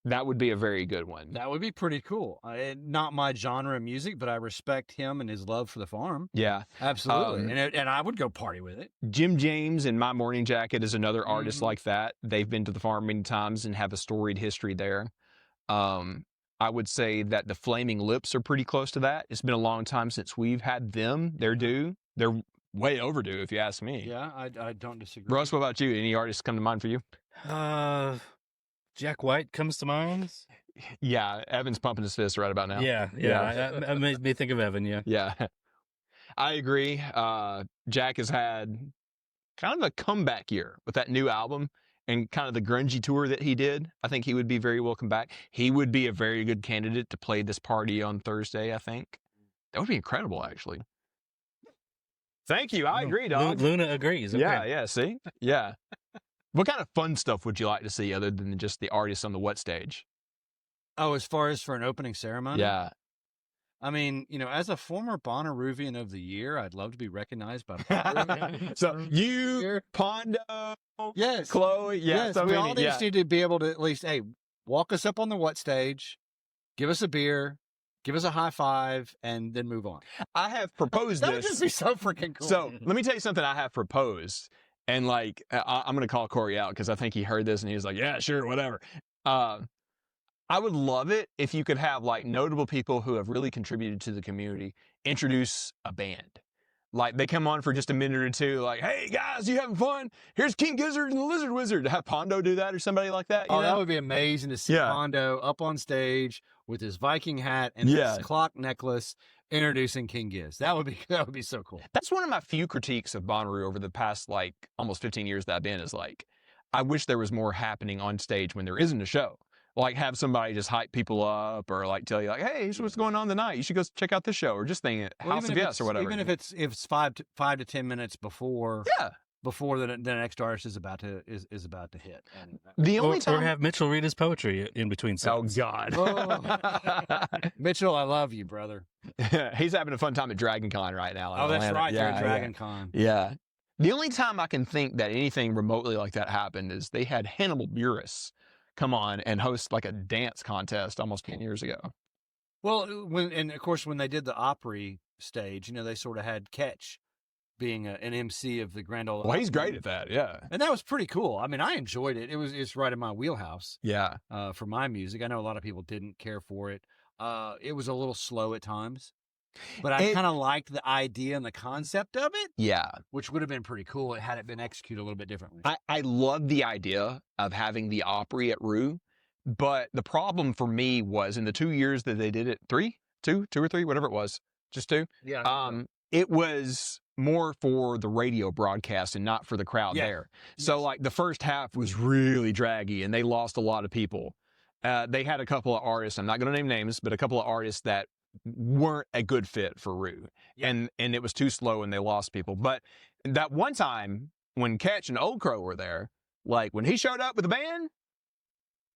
That would be a very good one. That would be pretty cool. Not my genre of music, but I respect him and his love for the farm. Yeah. Absolutely. And I would go party with it. Jim James in My Morning Jacket is another artist like that. They've been to the farm many times and have a storied history there. I would say that the Flaming Lips are pretty close to that. It's been a long time since we've had them. They're due. They're way overdue, if you ask me. Yeah, I don't disagree. Russ, what about you? Any artists come to mind for you? Jack White comes to mind. Yeah, Evan's pumping his fist right about now. Yeah. I made me think of Evan, yeah. Yeah. I agree. Jack has had kind of a comeback year with that new album and kind of the grungy tour that he did. I think he would be very welcome back. He would be a very good candidate to play this party on Thursday, I think. That would be incredible, actually. Thank you. I agree, dog. Luna agrees. Okay. Yeah, see? Yeah. What kind of fun stuff would you like to see other than just the artists on the what stage? Oh, as far as for an opening ceremony? Yeah. I mean, you know, as a former Bonnaroovian of the Year, I'd love to be recognized by Bonnaroo. So you, Pondo, Yes. Chloe, Yes. So We many, all just need to be able to at least, hey, walk us up on the what stage, give us a beer, give us a high five, and then move on. I have proposed That would this. just be so freaking cool. So let me tell you something I have proposed. And like, I'm going to call Corey out because I think he heard this and he was like, yeah, sure, whatever. I would love it if you could have like notable people who have really contributed to the community introduce a band. Like they come on for just a minute or two, like, hey guys, you having fun? Here's King Gizzard and the Lizard Wizard. To have Pondo do that or somebody like that. You know? That would be amazing to see Yeah. Pondo up on stage with his Viking hat and his clock necklace introducing King Giz. That would be so cool. That's one of my few critiques of Bonnaroo over the past like almost 15 years that I've been is like, I wish there was more happening on stage when there isn't a show. Like have somebody just hype people up or like tell you like, hey, here's what's going on tonight. You should go check out this show or just think House of Yes or whatever. Even if it's 5 to 10 minutes before the next artist is about to hit. And the only time or have Mitchell read his poetry in between songs. Oh God. Mitchell, I love you, brother. He's having a fun time at Dragon Con right now. in Oh, that's Atlanta. right. Yeah, They're at Dragon Con. Yeah. The only time I can think that anything remotely like that happened is they had Hannibal Buress come on and host like a dance contest almost 10 years ago. Well, of course, when they did the Opry stage, they sort of had Ketch being an MC of the Grand Ole Well, he's Opry. great at that. Yeah. And that was pretty cool. I mean, I enjoyed it. It's right in my wheelhouse. Yeah. For my music. I know a lot of people didn't care for it. It was a little slow at times, but I kind of liked the idea and the concept of it. Yeah. Which would have been pretty cool had it been executed a little bit differently. I love the idea of having the Opry at Rue, but the problem for me was in the 2 years that they did it, two or three, whatever it was, just two. Yeah. It was more for the radio broadcast and not for the crowd there. So like the first half was really draggy and they lost a lot of people. They had a couple of artists, I'm not going to name names, but a couple of artists that weren't a good fit for Rue. Yeah. And it was too slow and they lost people. But that one time when Ketch and Old Crow were there, like when he showed up with the band,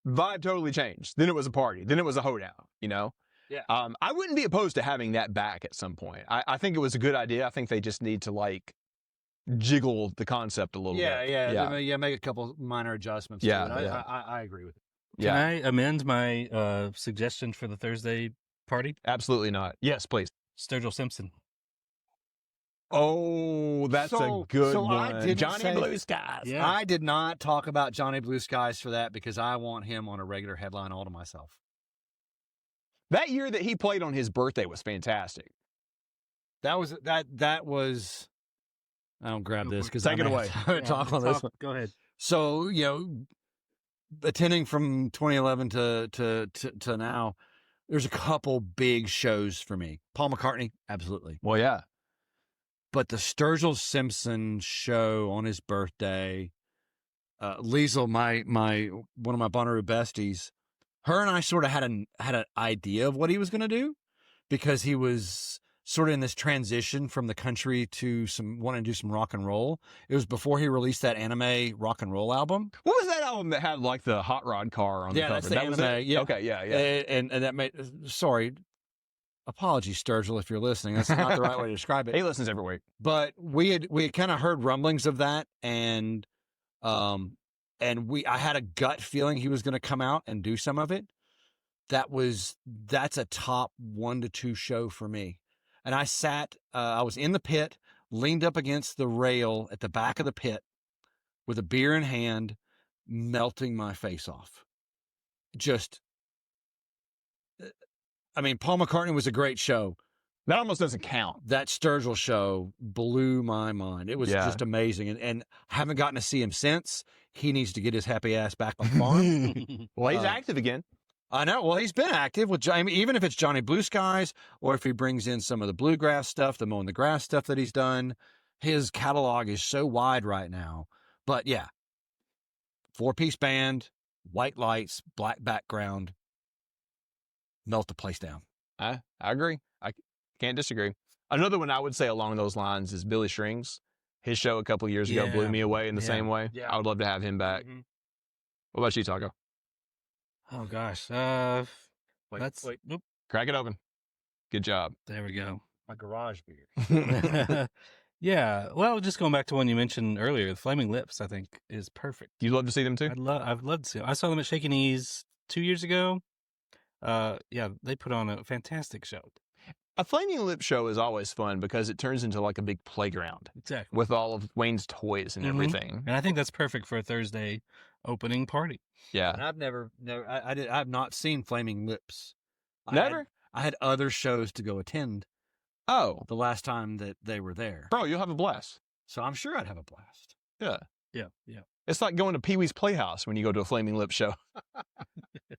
vibe totally changed. Then it was a party. Then it was a hoedown, Yeah. I wouldn't be opposed to having that back at some point. I think it was a good idea. I think they just need to like jiggle the concept a little bit. Yeah. Make a couple minor adjustments. Yeah, to it. yeah. I agree with it. Can I amend my suggestion for the Thursday party? Absolutely not. Yes, please. Sturgill Simpson. Oh, that's a good one. Johnny Blue Skies. Yeah. I did not talk about Johnny Blue Skies for that because I want him on a regular headline all to myself. That year that he played on his birthday was fantastic. That was. I don't grab this because Take it away. Talk on this one. Go ahead. So attending from 2011 to now, there's a couple big shows for me. Paul McCartney, absolutely. Well, yeah. But the Sturgill Simpson show on his birthday, Liesl, one of my Bonnaroo besties, her and I sort of had an idea of what he was going to do because he was sort of in this transition from the country to wanting to do some rock and roll. It was before he released that anime rock and roll album. What was that album that had like the hot rod car on the cover? That's the was anime. it? Yeah. Okay, yeah. And that made, sorry, apologies, Sturgill, if you're listening. That's not the right way to describe it. He listens every week. But we had kind of heard rumblings of that, and I had a gut feeling he was going to come out and do some of it. That's a top 1 to 2 show for me. And I I was in the pit, leaned up against the rail at the back of the pit with a beer in hand, melting my face off. Paul McCartney was a great show. That almost doesn't count. That Sturgill show blew my mind. It was just amazing. And I haven't gotten to see him since. He needs to get his happy ass back on the farm. Well, he's active again. I know. Well, he's been active with even if it's Johnny Blue Skies or if he brings in some of the bluegrass stuff, the mowing the grass stuff that he's done. His catalog is so wide right now. But yeah, 4-piece band, white lights, black background, melt the place down. I agree. I can't disagree. Another one I would say along those lines is Billy Strings. His show a couple of years ago blew me away in the same way. Yeah. I would love to have him back. Mm-hmm. What about you, Taco? Oh gosh. Wait. Nope. Crack it open. Good job. There we go. My garage beer. Yeah. Well, just going back to one you mentioned earlier, the Flaming Lips, I think, is perfect. You'd love to see them too? I'd love to see them. I saw them at Shaky Knees 2 years ago. Yeah, they put on a fantastic show. A Flaming Lip show is always fun because it turns into like a big playground. Exactly. With all of Wayne's toys and everything. And I think that's perfect for a Thursday opening party. Yeah. And I've not seen Flaming Lips. Never? I had other shows to go attend. Oh. The last time that they were there. Bro, you'll have a blast. So I'm sure I'd have a blast. Yeah. Yeah. It's like going to Pee-wee's Playhouse when you go to a Flaming Lip show.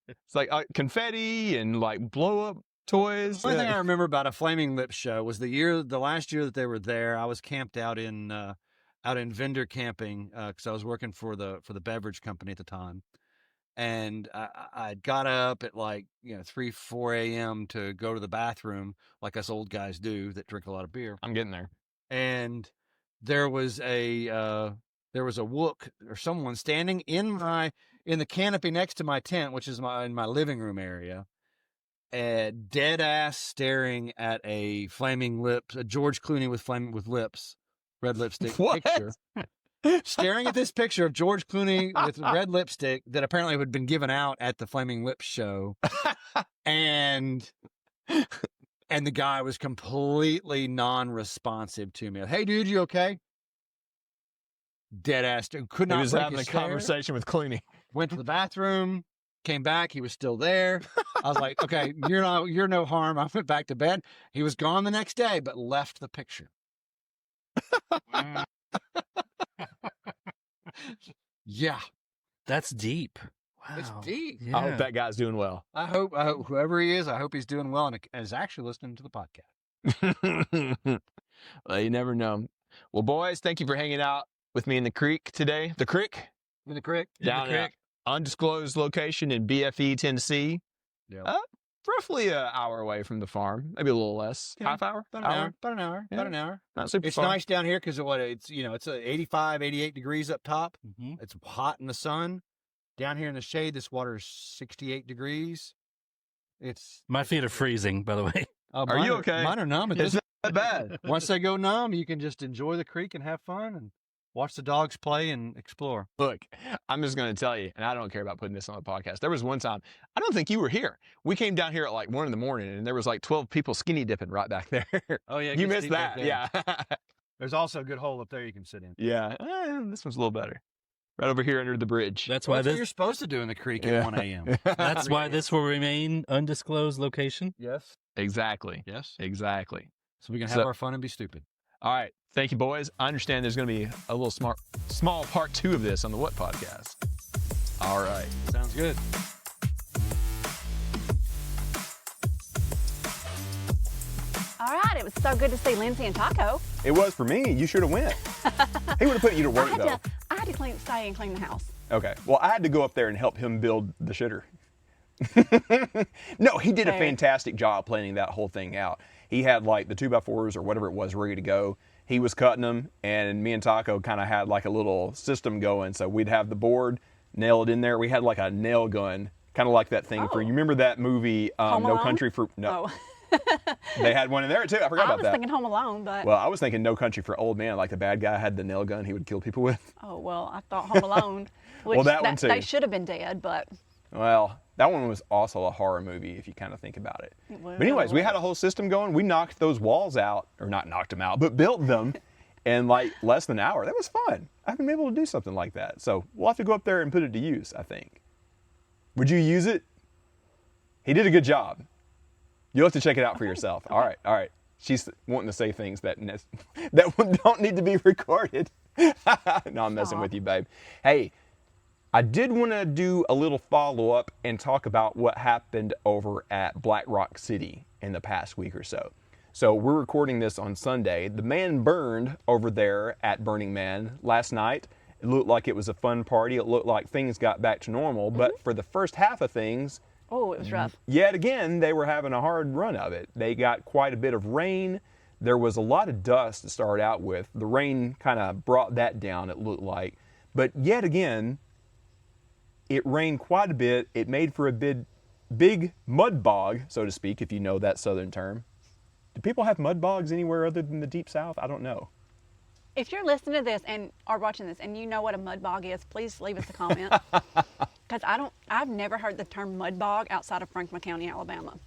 It's like confetti and like blow up toys. The only thing I remember about a Flaming Lips show was the last year that they were there. I was camped out in vendor camping because I was working for the beverage company at the time, and I got up at 3-4 a.m. to go to the bathroom like us old guys do that drink a lot of beer. I'm getting there. And there was a wook or someone standing in the canopy next to my tent, which is in my living room area. Dead ass staring at a Flaming Lips, a George Clooney with lips, red lipstick picture. Staring at this picture of George Clooney with red lipstick that apparently had been given out at the Flaming Lips show. And And the guy was completely non-responsive to me. Hey, dude, you okay? Dead ass. Could not He was break having his a stare. conversation with Clooney. Went to the bathroom, came back. He was still there. I was like, okay, you're no harm. I went back to bed. He was gone the next day, but left the picture. Yeah, That's deep. Wow. it's deep. Yeah. I hope that guy's doing well. I hope whoever he is, I hope he's doing well and is actually listening to the podcast. Well, you never know. Well, boys, thank you for hanging out with me in the creek today. The creek? In the creek. Down at undisclosed location in BFE, Tennessee. Yeah. Roughly an hour away from the farm. Maybe a little less. Yeah, Half hour? About an hour. Yeah. About an hour. Not super It's far. nice down here because it's 85, 88 degrees up top. Mhm. It's hot in the sun. Down here in the shade, this water is 68 degrees. My feet are freezing, by the way. Are you okay? Mine are numb at It's this. not that bad. Once they go numb, you can just enjoy the creek and have fun and watch the dogs play and explore. Look, I'm just going to tell you, and I don't care about putting this on the podcast. There was one time, I don't think you were here. We came down here at like 1 a.m, and there was like 12 people skinny dipping right back there. Oh, yeah. You missed that. Yeah. There's also a good hole up there you can sit in. Yeah. This one's a little better. Right over here under the bridge. That's Well, why that's what this. you're supposed to do in the creek at Yeah. 1 a.m. That's why this will remain undisclosed location. Yes. Exactly. Yes. Exactly. So we can have So- our fun and be stupid. All right. Thank you, boys. I understand there's going to be a little small part 2 of this on the What Podcast. All right. Sounds good. All right, it was so good to see Lindsey and Taco. It was for me. You should have went. He would have put you to work, though. I had to stay and clean the house. Okay. Well, I had to go up there and help him build the shitter. No, he did a Fair. fantastic job planning that whole thing out. He had like the 2x4s or whatever it was ready to go. He was cutting them, and me and Taco kind of had like a little system going. So we'd have the board nailed in there. We had like a nail gun, kind of like that thing for, Oh. you remember that movie, Home No Alone? Country for, no. Oh, They had one in there too. I forgot I about was that. thinking Home Alone, but Well, I was thinking No Country for Old Men, like the bad guy had the nail gun he would kill people with. oh well, I thought Home Alone. Which Well, that one too. They should have been dead, but Well, that one was also a horror movie if you kind of think about it. Well, But anyways, we had a whole system going. We knocked those walls out, or not knocked them out, but built them in like less than an hour. That was fun. I haven't been able to do something like that. So we'll have to go up there and put it to use, I think. Would you use it? He did a good job. You'll have to check it out for yourself. All right, all right. She's wanting to say things that don't need to be recorded. No, I'm messing with you, babe. Hey, I did want to do a little follow-up and talk about what happened over at Black Rock City in the past week or so. So we're recording this on Sunday. The man burned over there at Burning Man last night. It looked like it was a fun party. It looked like things got back to normal. But for the first half of things, oh, it was rough. yet again, they were having a hard run of it. They got quite a bit of rain. There was a lot of dust to start out with. The rain kind of brought that down, it looked like. But yet again, it rained quite a bit. It made for a big mud bog, so to speak, if you know that southern term. Do people have mud bogs anywhere other than the deep south? I don't know. If you're listening to this and are watching this and you know what a mud bog is, please leave us a comment. Because I've never heard the term mud bog outside of Franklin County, Alabama.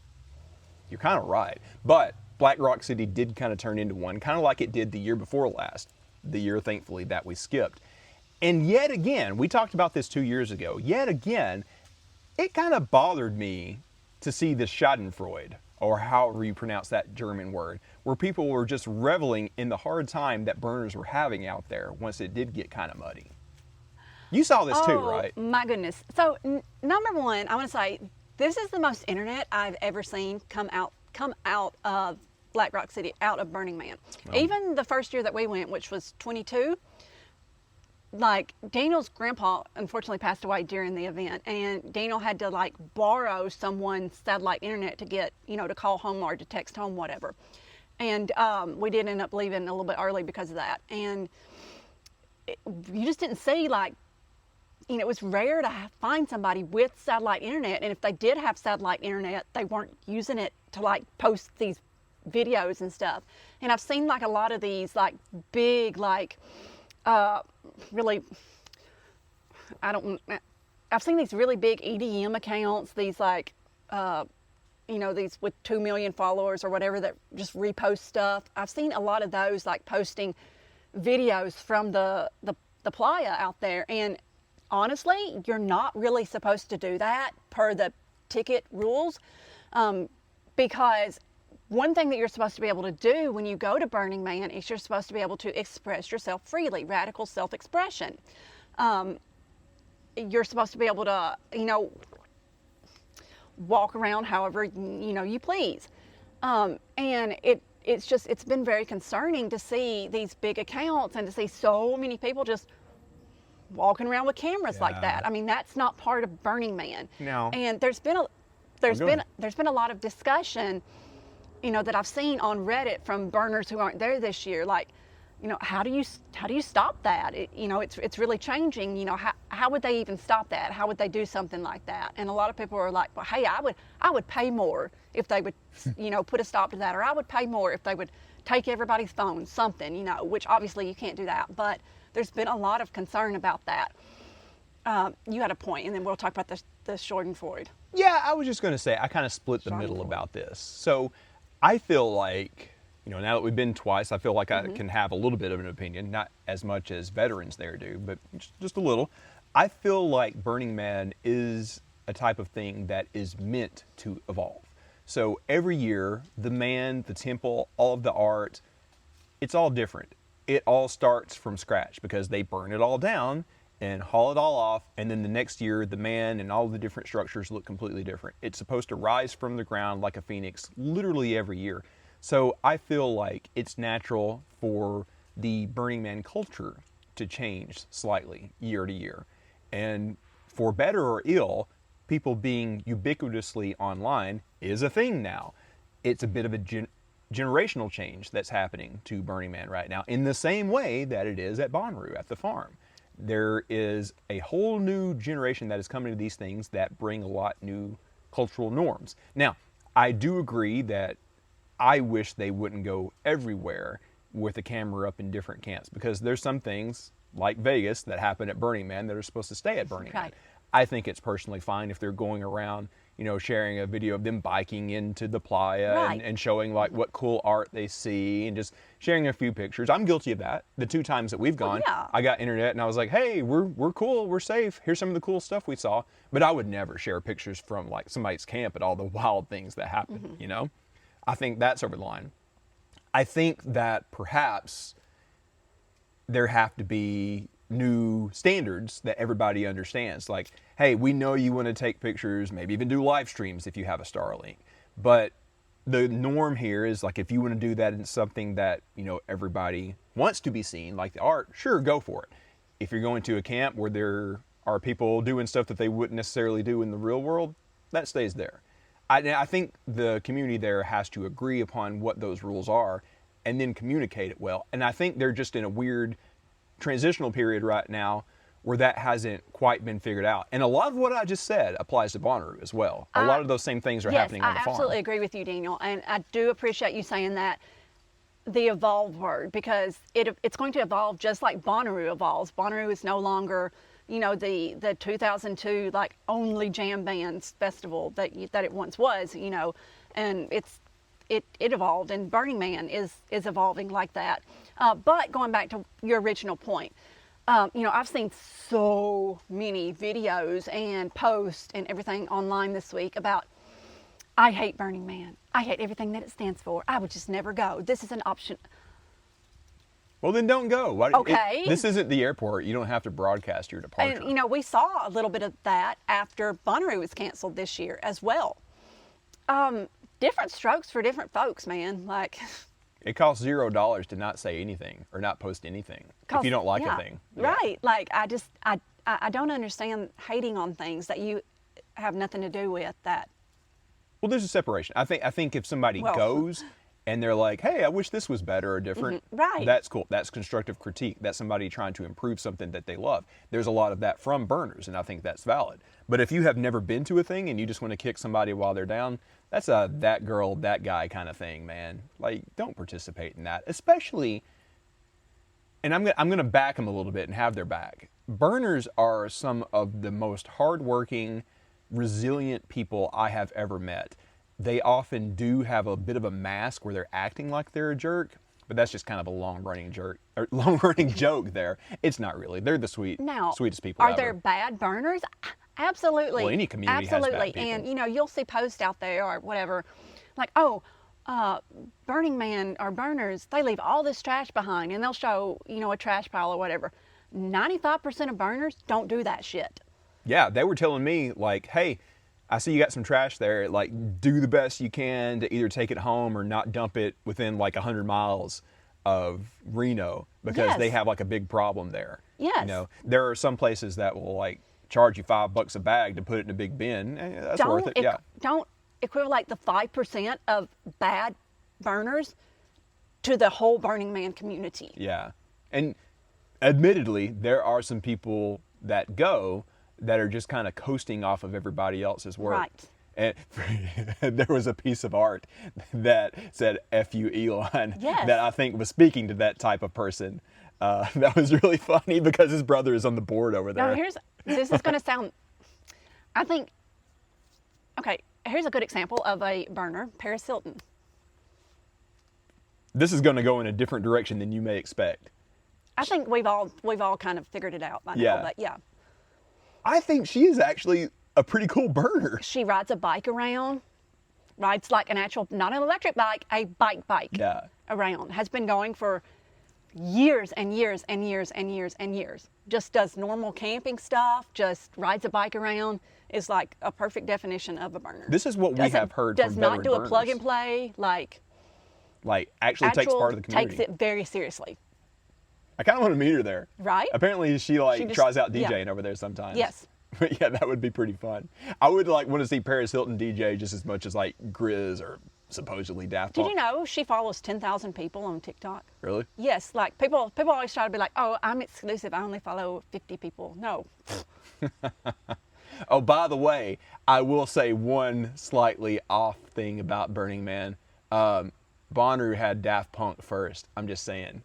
You're kind of right. But Black Rock City did kind of turn into one, kind of like it did the year before last, the year, thankfully, that we skipped. And yet again, we talked about this 2 years ago, yet again, it kind of bothered me to see the Schadenfreude, or however you pronounce that German word, where people were just reveling in the hard time that burners were having out there once it did get kind of muddy. You saw this too, right? Oh, my goodness. So, number one, I want to say this is the most internet I've ever seen come out of Black Rock City, out of Burning Man. Even the first year that we went, which was 22, like Daniel's grandpa unfortunately passed away during the event, and Daniel had to like borrow someone's satellite internet to get, to call home or to text home, whatever. And we did end up leaving a little bit early because of that. And you just didn't see it was rare to find somebody with satellite internet. And if they did have satellite internet, they weren't using it to like post these videos and stuff. And I've seen like a lot of these like big, like really, I've seen these really big EDM accounts, these like these with 2 million followers or whatever that just repost stuff. I've seen a lot of those like posting videos from the playa out there, and honestly, you're not really supposed to do that per the ticket rules, because one thing that you're supposed to be able to do when you go to Burning Man is you're supposed to be able to express yourself freely, radical self-expression. You're supposed to be able to, walk around however, you please. And it's been very concerning to see these big accounts and to see so many people just walking around with cameras like that. I mean, that's not part of Burning Man. No. And there's been a lot of discussion, that I've seen on Reddit from burners who aren't there this year. Like, how do you stop that? It's really changing. How would they even stop that? How would they do something like that? And a lot of people are like, well, hey, I would pay more if they would, put a stop to that, or I would pay more if they would take everybody's phone, something, which obviously you can't do that. But there's been a lot of concern about that. You had a point, and then we'll talk about the Schadenfreude. Yeah, I was just going to say, I kind of split the middle about this. So I feel like, now that we've been twice, I feel like I can have a little bit of an opinion, not as much as veterans there do, but just a little. I feel like Burning Man is a type of thing that is meant to evolve. So every year, the man, the temple, all of the art, it's all different. It all starts from scratch because they burn it all down and haul it all off, and then the next year the man and all the different structures look completely different. It's supposed to rise from the ground like a phoenix literally every year. So I feel like it's natural for the Burning Man culture to change slightly year to year. And for better or ill, people being ubiquitously online is a thing now. It's a bit of a generational change that's happening to Burning Man right now, in the same way that it is at Bonnaroo at the farm. There is a whole new generation that is coming to these things that bring a lot new cultural norms. Now, I do agree that I wish they wouldn't go everywhere with a camera up in different camps, because there's some things like Vegas that happen at Burning Man that are supposed to stay at Burning Man. I think it's personally fine if they're going around, sharing a video of them biking into the playa and showing like what cool art they see and just sharing a few pictures. I'm guilty of that. The 2 times that we've gone, I got internet and I was like, hey, we're cool, we're safe. Here's some of the cool stuff we saw. But I would never share pictures from like somebody's camp and all the wild things that happen, I think that's over the line. I think that perhaps there have to be new standards that everybody understands. Like, hey, we know you want to take pictures, maybe even do live streams if you have a Starlink. But the norm here is like, if you want to do that in something that, everybody wants to be seen, like the art, sure, go for it. If you're going to a camp where there are people doing stuff that they wouldn't necessarily do in the real world, that stays there. I think the community there has to agree upon what those rules are and then communicate it well. And I think they're just in a weird transitional period right now where that hasn't quite been figured out. And a lot of what I just said applies to Bonnaroo as well. A lot of those same things are happening on the farm. I absolutely agree with you, Daniel. And I do appreciate you saying that, the evolve word, because it's going to evolve just like Bonnaroo evolves. Bonnaroo is no longer, the 2002 like only jam bands festival that it once was, and it evolved, and Burning Man is evolving like that. But going back to your original point, I've seen so many videos and posts and everything online this week about, I hate Burning Man. I hate everything that it stands for. I would just never go. This is an option. Well, then don't go. Okay. This isn't the airport. You don't have to broadcast your departure. And, we saw a little bit of that after Bonnaroo was canceled this year as well. Different strokes for different folks, man. Like, it costs $0 to not say anything or not post anything if you don't like a thing. Yeah. Right. Like, I don't understand hating on things that you have nothing to do with that. Well, there's a separation. I think if somebody goes and they're like, hey, I wish this was better or different, right. That's cool. That's constructive critique. That's somebody trying to improve something that they love. There's a lot of that from burners, and I think that's valid. But if you have never been to a thing and you just want to kick somebody while they're down, that's a that girl, that guy kind of thing, man. Like, don't participate in that. Especially, and I'm going to back them a little bit and have their back. Burners are some of the most hardworking, resilient people I have ever met. they often do have a bit of a mask where they're acting like they're a jerk, but that's just kind of a long-running joke there. It's not really. They're the sweetest people Are ever. there bad burners? Absolutely. Well, any community has bad Absolutely. people. And, you know, you'll see posts out there or whatever, like, Burning Man or burners, they leave all this trash behind, and they'll show, you know, a trash pile or whatever. 95% of burners don't do that shit. Yeah, they were telling me, like, hey, I see you got some trash there. Like, do the best you can to either take it home or not dump it within like 100 miles of Reno, because they have like a big problem there. Yes. You know, there are some places that will like charge you $5 a bag to put it in a big bin. That's worth it. Yeah. Don't equivalent the 5% of bad burners to the whole Burning Man community. Yeah. And admittedly, there are some people that go that are just kind of coasting off of everybody else's work. Right. And there was a piece of art that said "F you, Elon," Yes. that I think was speaking to that type of person. That was really funny because his brother is on the board over there. Now, this is going to sound, I think, okay, here's a good example of a burner, Paris Hilton. This is going to go in a different direction than you may expect. I think we've all kind of figured it out by now, Yeah. but yeah. I think she is actually a pretty cool burner. She rides a bike around, rides like an actual, not an electric bike, a bike Yeah. around. Has been going for years and years and years and years and years. Just does normal camping stuff, just rides a bike around, is like a perfect definition of a burner. This is what we have heard Does from not veteran do a burners. plug and play, like actually takes part of the community. takes it very seriously. I kind of want to meet her there. Right? Apparently she just- tries out yeah. DJing over there sometimes. Yes. But yeah, that would be pretty fun. I would like want to see Paris Hilton DJ just as much as like Grizz or supposedly Daft Punk. Did you know she follows 10,000 people on TikTok? Really? Yes, like people always try to be like, oh, I'm exclusive. I only follow 50 people. No. Oh, by the way, I will say one slightly off thing about Burning Man. Bonnaroo had Daft Punk first. I'm just saying.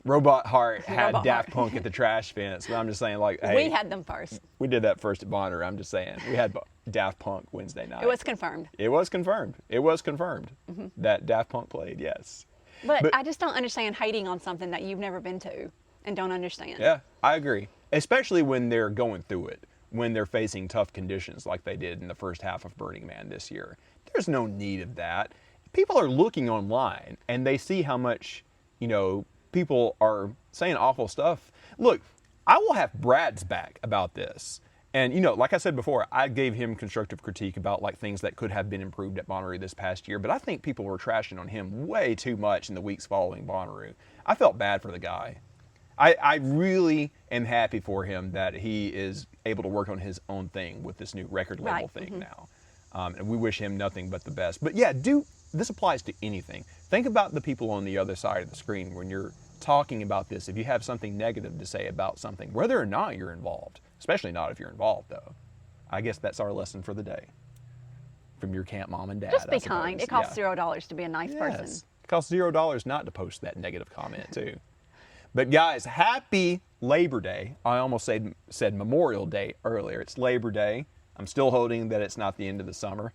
Robot Heart had Robot Daft Heart. Punk at the trash fence. But I'm just saying, like, hey, We had them first. we did that first at Bonnaroo. I'm just saying. We had Daft Punk Wednesday night. It was confirmed. It was confirmed. It was confirmed that Daft Punk played, yes. But I just don't understand hating on something that you've never been to and don't understand. Yeah, I agree. Especially when they're going through it, when they're facing tough conditions like they did in the first half of Burning Man this year. There's no need of that. People are looking online and they see how much, you know, people are saying awful stuff. Look, I will have Brad's back about this. And, you know, like I said before, I gave him constructive critique about like things that could have been improved at Bonnaroo this past year, but I think people were trashing on him way too much in the weeks following Bonnaroo. I felt bad for the guy. I really am happy for him that he is able to work on his own thing with this new record label thing now. And we wish him nothing but the best. But yeah, this applies to anything. Think about the people on the other side of the screen when you're talking about this. If you have something negative to say about something, whether or not you're involved, especially not if you're involved though. I guess that's our lesson for the day. From your camp mom and dad. Just I be kind. suppose. It costs Yeah. $0 to be a nice person. Yes. It costs $0 not to post that negative comment too. But guys, happy Labor Day. I almost said Memorial Day earlier. It's Labor Day. I'm still holding that it's not the end of the summer.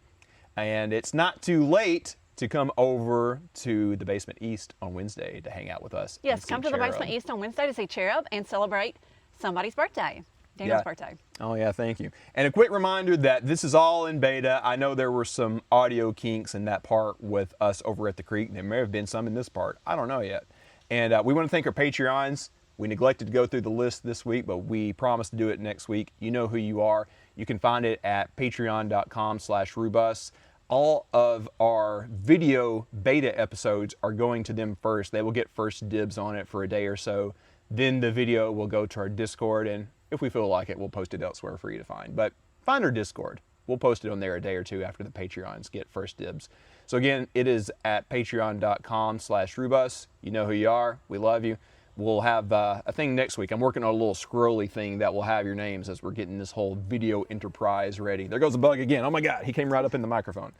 And it's not too late to come over to the Basement East on Wednesday to hang out with us. Yes, and see come to the Cherub. Basement East on Wednesday to see Cherub and celebrate somebody's birthday. Daniel's birthday. Oh yeah, thank you. And a quick reminder that this is all in beta. I know there were some audio kinks in that part with us over at the creek. There may have been some in this part. I don't know yet. And we want to thank our Patreons. We neglected to go through the list this week, but we promise to do it next week. You know who you are. You can find it at patreon.com/Rubus. All of our video beta episodes are going to them first. They will get first dibs on it for a day or so. Then the video will go to our Discord, and if we feel like it, we'll post it elsewhere for you to find. But find our Discord. We'll post it on there a day or two after the Patreons get first dibs. So again, it is at patreon.com/Rubus. You know who you are. We love you. We'll have a thing next week. I'm working on a little scrolly thing that will have your names as we're getting this whole video enterprise ready. There goes the bug again. Oh my God, he came right up in the microphone.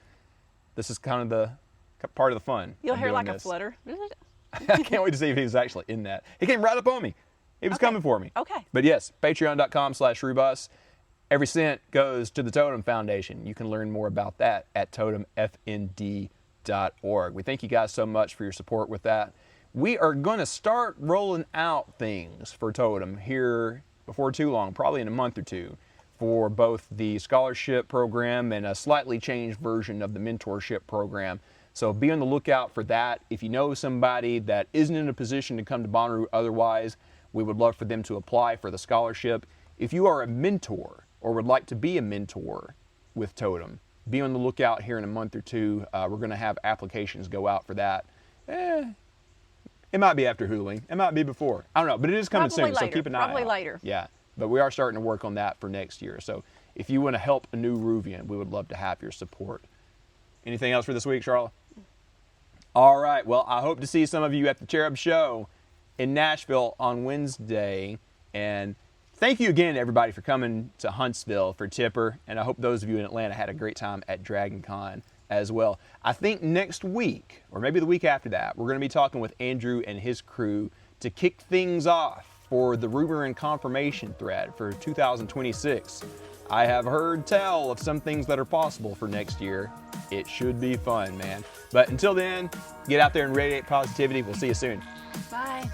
This is kind of the part of the fun. You'll of hear doing like a this. flutter. I can't wait to see if he was actually in that. He came right up on me. He was coming for me. Okay. But yes, patreon.com/Rubus. Every cent goes to the Totem Foundation. You can learn more about that at totemfnd.org. We thank you guys so much for your support with that. We are going to start rolling out things for Totem here before too long, probably in a month or two, for both the scholarship program and a slightly changed version of the mentorship program. So be on the lookout for that. If you know somebody that isn't in a position to come to Bonnaroo otherwise, we would love for them to apply for the scholarship. If you are a mentor or would like to be a mentor with Totem, be on the lookout here in a month or two. We're going to have applications go out for that. It might be after Hooling. It might be before. I don't know, but it is coming Probably soon, later. so keep an eye out. Probably later. Yeah, but we are starting to work on that for next year. So if you want to help a new Roovian, we would love to have your support. Anything else for this week, Sharla? All right, well, I hope to see some of you at the Cherub Show in Nashville on Wednesday. And thank you again, everybody, for coming to Huntsville for Tipper. And I hope those of you in Atlanta had a great time at Dragon Con as well. I think next week, or maybe the week after that, we're going to be talking with Andrew and his crew to kick things off for the Roovian confirmation thread for 2026. I have heard tell of some things that are possible for next year. It should be fun, man. But until then, get out there and radiate positivity. We'll see you soon. Bye.